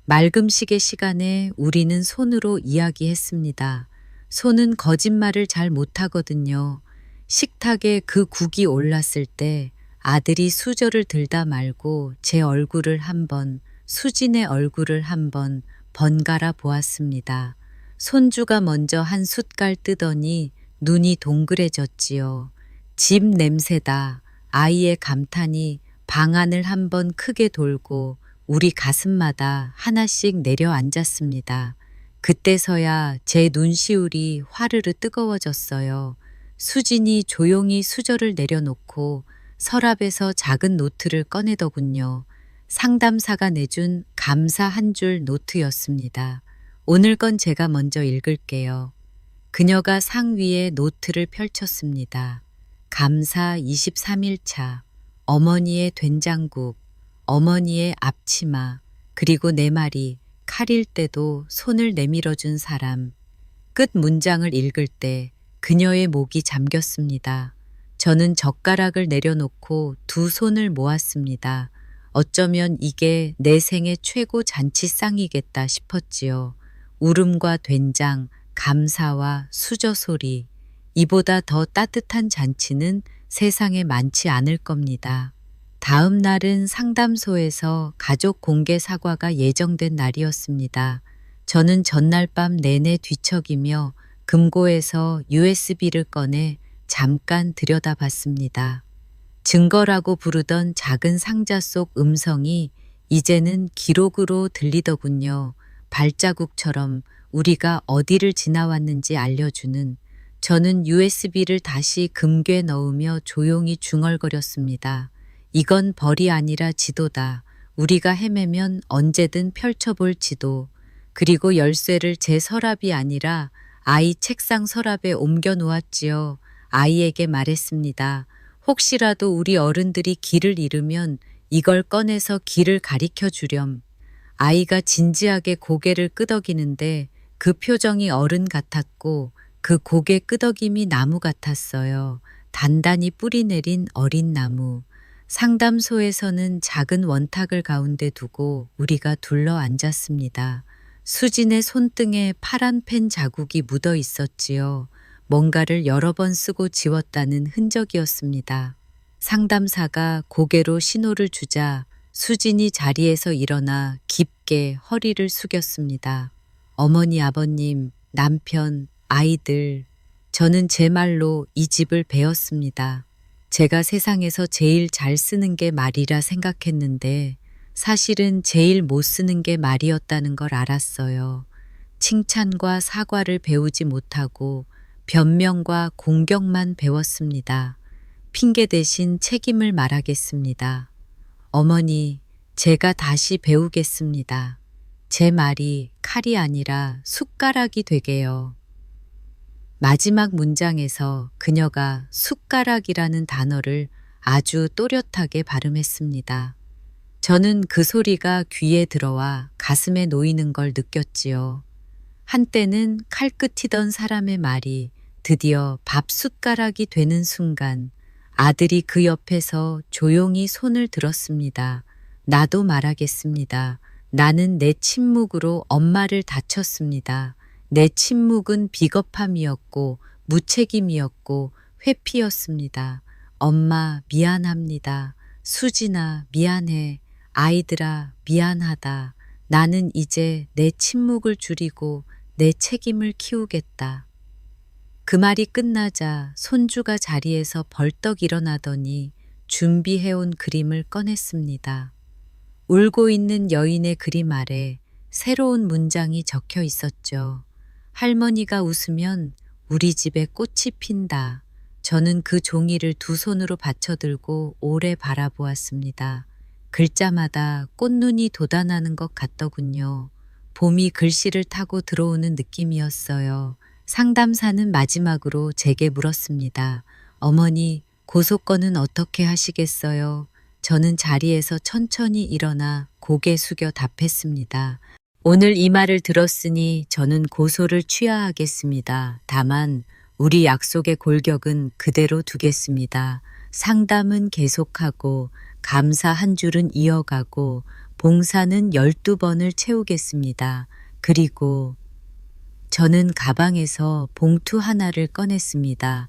말금식의 시간에 우리는 손으로 이야기했습니다. 손은 거짓말을 잘 못하거든요. 식탁에 그 국이 올랐을 때 아들이 수저를 들다 말고 제 얼굴을 한번, 수진의 얼굴을 한번 번갈아 보았습니다. 손주가 먼저 한 숟갈 뜨더니 눈이 동그래졌지요. 집 냄새다. 아이의 감탄이 방안을 한번 크게 돌고 우리 가슴마다 하나씩 내려앉았습니다. 그때서야 제 눈시울이 화르르 뜨거워졌어요. 수진이 조용히 수저를 내려놓고 서랍에서 작은 노트를 꺼내더군요. 상담사가 내준 감사 한 줄 노트였습니다. 오늘 건 제가 먼저 읽을게요. 그녀가 상 위에 노트를 펼쳤습니다. 감사 23일차, 어머니의 된장국, 어머니의 앞치마, 그리고 내 말이 칼일 때도 손을 내밀어준 사람. 끝 문장을 읽을 때 그녀의 목이 잠겼습니다. 저는 젓가락을 내려놓고 두 손을 모았습니다. 어쩌면 이게 내 생애 최고 잔치상이겠다 싶었지요. 울음과 된장, 감사와 수저 소리. 이보다 더 따뜻한 잔치는 세상에 많지 않을 겁니다. 다음 날은 상담소에서 가족 공개 사과가 예정된 날이었습니다. 저는 전날 밤 내내 뒤척이며 금고에서 USB를 꺼내 잠깐 들여다봤습니다. 증거라고 부르던 작은 상자 속 음성이 이제는 기록으로 들리더군요. 발자국처럼 우리가 어디를 지나왔는지 알려주는. 저는 USB를 다시 금괴 넣으며 조용히 중얼거렸습니다. 이건 벌이 아니라 지도다. 우리가 헤매면 언제든 펼쳐볼 지도. 그리고 열쇠를 제 서랍이 아니라 아이 책상 서랍에 옮겨 놓았지요. 아이에게 말했습니다. 혹시라도 우리 어른들이 길을 잃으면 이걸 꺼내서 길을 가리켜 주렴. 아이가 진지하게 고개를 끄덕이는데 그 표정이 어른 같았고 그 고개 끄덕임이 나무 같았어요. 단단히 뿌리 내린 어린 나무. 상담소에서는 작은 원탁을 가운데 두고 우리가 둘러 앉았습니다. 수진의 손등에 파란 펜 자국이 묻어 있었지요. 뭔가를 여러 번 쓰고 지웠다는 흔적이었습니다. 상담사가 고개로 신호를 주자 수진이 자리에서 일어나 깊게 허리를 숙였습니다. 어머니, 아버님, 남편, 아이들, 저는 제 말로 이 집을 배웠습니다. 제가 세상에서 제일 잘 쓰는 게 말이라 생각했는데 사실은 제일 못 쓰는 게 말이었다는 걸 알았어요. 칭찬과 사과를 배우지 못하고 변명과 공격만 배웠습니다. 핑계 대신 책임을 말하겠습니다. 어머니, 제가 다시 배우겠습니다. 제 말이 칼이 아니라 숟가락이 되게요. 마지막 문장에서 그녀가 숟가락이라는 단어를 아주 또렷하게 발음했습니다. 저는 그 소리가 귀에 들어와 가슴에 놓이는 걸 느꼈지요. 한때는 칼끝이던 사람의 말이 드디어 밥숟가락이 되는 순간 아들이 그 옆에서 조용히 손을 들었습니다. 나도 말하겠습니다. 나는 내 침묵으로 엄마를 다쳤습니다. 내 침묵은 비겁함이었고 무책임이었고 회피였습니다. 엄마 미안합니다. 수진아 미안해. 아이들아 미안하다. 나는 이제 내 침묵을 줄이고 내 책임을 키우겠다. 그 말이 끝나자 손주가 자리에서 벌떡 일어나더니 준비해온 그림을 꺼냈습니다. 울고 있는 여인의 그림 아래 새로운 문장이 적혀 있었죠. 할머니가 웃으면 우리 집에 꽃이 핀다. 저는 그 종이를 두 손으로 받쳐들고 오래 바라보았습니다. 글자마다 꽃눈이 돋아나는 것 같더군요. 봄이 글씨를 타고 들어오는 느낌이었어요. 상담사는 마지막으로 제게 물었습니다. 어머니, 고소건은 어떻게 하시겠어요? 저는 자리에서 천천히 일어나 고개 숙여 답했습니다. 오늘 이 말을 들었으니 저는 고소를 취하하겠습니다. 다만 우리 약속의 골격은 그대로 두겠습니다. 상담은 계속하고 감사 한 줄은 이어가고 봉사는 12번을 채우겠습니다. 그리고 저는 가방에서 봉투 하나를 꺼냈습니다.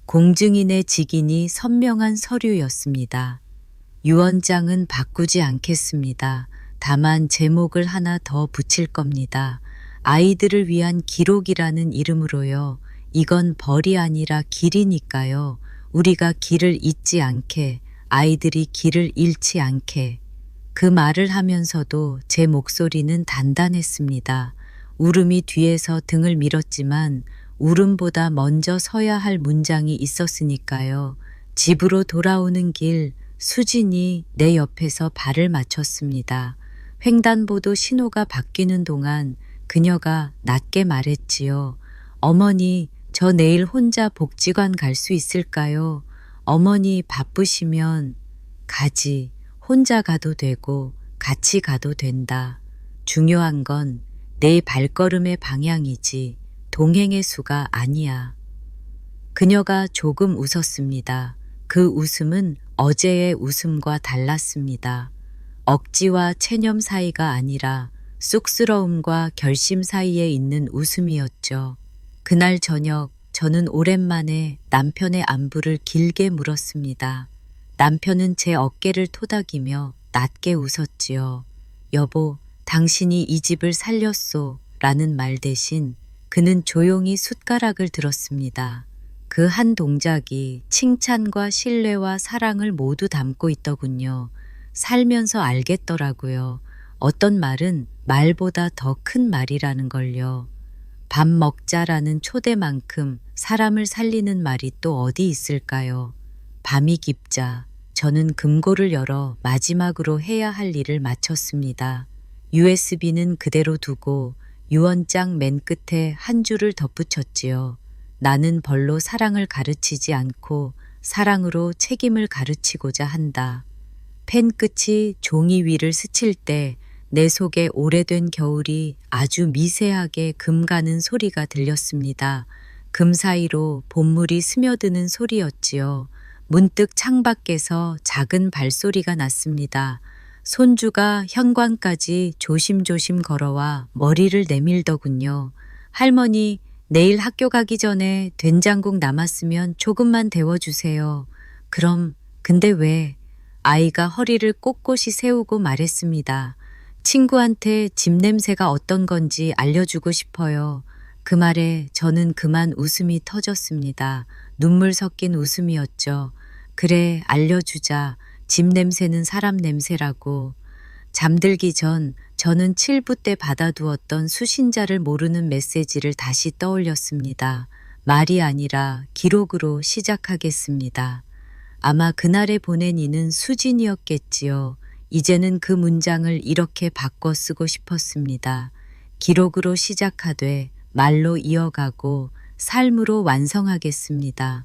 공증인의 직인이 선명한 서류였습니다. 유언장은 바꾸지 않겠습니다. 다만 제목을 하나 더 붙일 겁니다. 아이들을 위한 기록이라는 이름으로요. 이건 벌이 아니라 길이니까요. 우리가 길을 잊지 않게, 아이들이 길을 잃지 않게. 그 말을 하면서도 제 목소리는 단단했습니다. 울음이 뒤에서 등을 밀었지만 울음보다 먼저 서야 할 문장이 있었으니까요. 집으로 돌아오는 길, 수진이 내 옆에서 발을 맞췄습니다. 횡단보도 신호가 바뀌는 동안 그녀가 낮게 말했지요. 어머니, 저 내일 혼자 복지관 갈 수 있을까요? 어머니 바쁘시면 가지. 혼자 가도 되고 같이 가도 된다. 중요한 건 내 발걸음의 방향이지 동행의 수가 아니야. 그녀가 조금 웃었습니다. 그 웃음은 어제의 웃음과 달랐습니다. 억지와 체념 사이가 아니라 쑥스러움과 결심 사이에 있는 웃음이었죠. 그날 저녁 저는 오랜만에 남편의 안부를 길게 물었습니다. 남편은 제 어깨를 토닥이며 낮게 웃었지요. 여보, 당신이 이 집을 살렸소 라는 말 대신 그는 조용히 숟가락을 들었습니다. 그 한 동작이 칭찬과 신뢰와 사랑을 모두 담고 있더군요. 살면서 알겠더라고요. 어떤 말은 말보다 더 큰 말이라는 걸요. 밥 먹자라는 초대만큼 사람을 살리는 말이 또 어디 있을까요? 밤이 깊자 저는 금고를 열어 마지막으로 해야 할 일을 마쳤습니다. USB는 그대로 두고 유언장 맨 끝에 한 줄을 덧붙였지요. 나는 벌로 사랑을 가르치지 않고 사랑으로 책임을 가르치고자 한다. 펜 끝이 종이 위를 스칠 때 내 속에 오래된 겨울이 아주 미세하게 금가는 소리가 들렸습니다. 금 사이로 봄물이 스며드는 소리였지요. 문득 창밖에서 작은 발소리가 났습니다. 손주가 현관까지 조심조심 걸어와 머리를 내밀더군요. 할머니, 내일 학교 가기 전에 된장국 남았으면 조금만 데워주세요. 그럼, 근데 왜? 아이가 허리를 꼿꼿이 세우고 말했습니다. 친구한테 집 냄새가 어떤 건지 알려주고 싶어요. 그 말에 저는 그만 웃음이 터졌습니다. 눈물 섞인 웃음이었죠. 그래, 알려주자. 집 냄새는 사람 냄새라고. 잠들기 전 저는 칠부 때 받아두었던 수신자를 모르는 메시지를 다시 떠올렸습니다. 말이 아니라 기록으로 시작하겠습니다. 아마 그날에 보낸 이는 수진이었겠지요. 이제는 그 문장을 이렇게 바꿔 쓰고 싶었습니다. 기록으로 시작하되 말로 이어가고 삶으로 완성하겠습니다.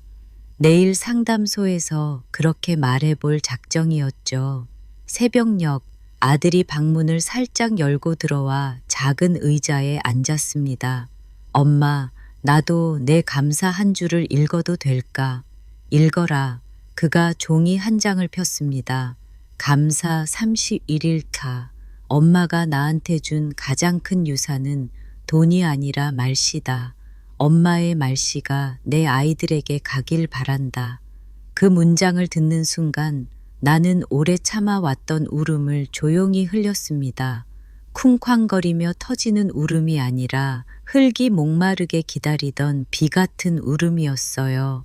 내일 상담소에서 그렇게 말해볼 작정이었죠. 새벽녘 아들이 방문을 살짝 열고 들어와 작은 의자에 앉았습니다. 엄마, 나도 내 감사 한 줄을 읽어도 될까? 읽어라. 그가 종이 한 장을 폈습니다. 감사 31일카. 엄마가 나한테 준 가장 큰 유산은 돈이 아니라 말씨다. 엄마의 말씨가 내 아이들에게 가길 바란다. 그 문장을 듣는 순간 나는 오래 참아왔던 울음을 조용히 흘렸습니다. 쿵쾅거리며 터지는 울음이 아니라 흙이 목마르게 기다리던 비 같은 울음이었어요.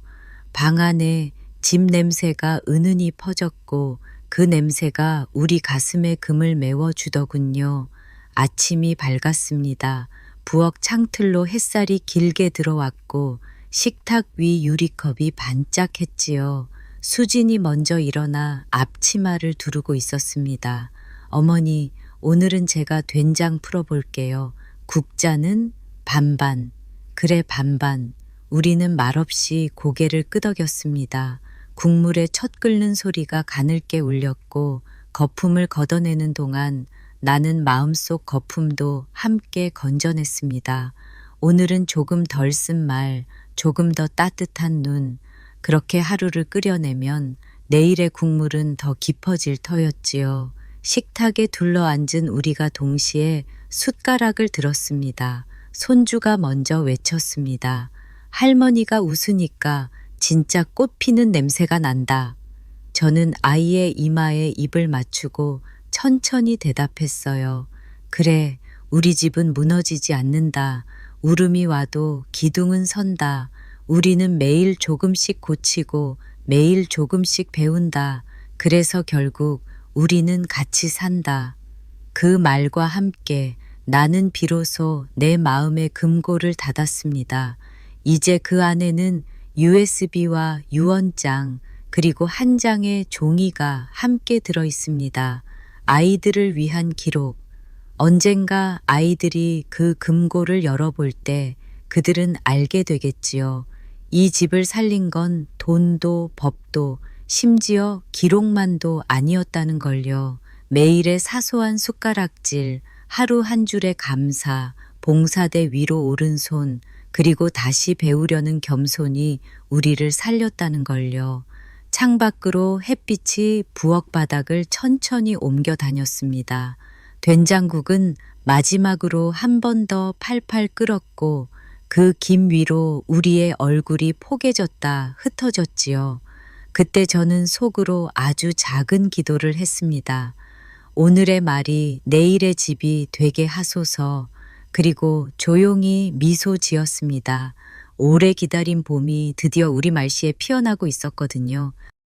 방 안에 집 냄새가 은은히 퍼졌고 그 냄새가 우리 가슴에 금을 메워주더군요. 아침이 밝았습니다. 부엌 창틀로 햇살이 길게 들어왔고 식탁 위 유리컵이 반짝했지요. 수진이 먼저 일어나 앞치마를 두르고 있었습니다. 어머니, 오늘은 제가 된장 풀어볼게요. 국자는 반반. 그래, 반반. 우리는 말없이 고개를 끄덕였습니다. 국물에 첫 끓는 소리가 가늘게 울렸고 거품을 걷어내는 동안 나는 마음속 거품도 함께 건져냈습니다. 오늘은 조금 덜 쓴 말, 조금 더 따뜻한 눈, 그렇게 하루를 끓여내면 내일의 국물은 더 깊어질 터였지요. 식탁에 둘러앉은 우리가 동시에 숟가락을 들었습니다. 손주가 먼저 외쳤습니다. 할머니가 웃으니까 진짜 꽃 피는 냄새가 난다. 저는 아이의 이마에 입을 맞추고 천천히 대답했어요. 그래, 우리 집은 무너지지 않는다. 울음이 와도 기둥은 선다. 우리는 매일 조금씩 고치고 매일 조금씩 배운다. 그래서 결국 우리는 같이 산다. 그 말과 함께 나는 비로소 내 마음의 금고를 닫았습니다. 이제 그 안에는 USB와 유언장 그리고 한 장의 종이가 함께 들어 있습니다. 아이들을 위한 기록. 언젠가 아이들이 그 금고를 열어볼 때 그들은 알게 되겠지요. 이 집을 살린 건 돈도 법도 심지어 기록만도 아니었다는 걸요. 매일의 사소한 숟가락질, 하루 한 줄의 감사, 봉사대 위로 오른손, 그리고 다시 배우려는 겸손이 우리를 살렸다는 걸요. 창밖으로 햇빛이 부엌 바닥을 천천히 옮겨 다녔습니다. 된장국은 마지막으로 한 번 더 팔팔 끓었고 그 김 위로 우리의 얼굴이 포개졌다 흩어졌지요. 그때 저는 속으로 아주 작은 기도를 했습니다. 오늘의 말이 내일의 집이 되게 하소서. 그리고 조용히 미소 지었습니다. 오래 기다린 봄이 드디어 우리 말씨에 피어나고 있었거든요.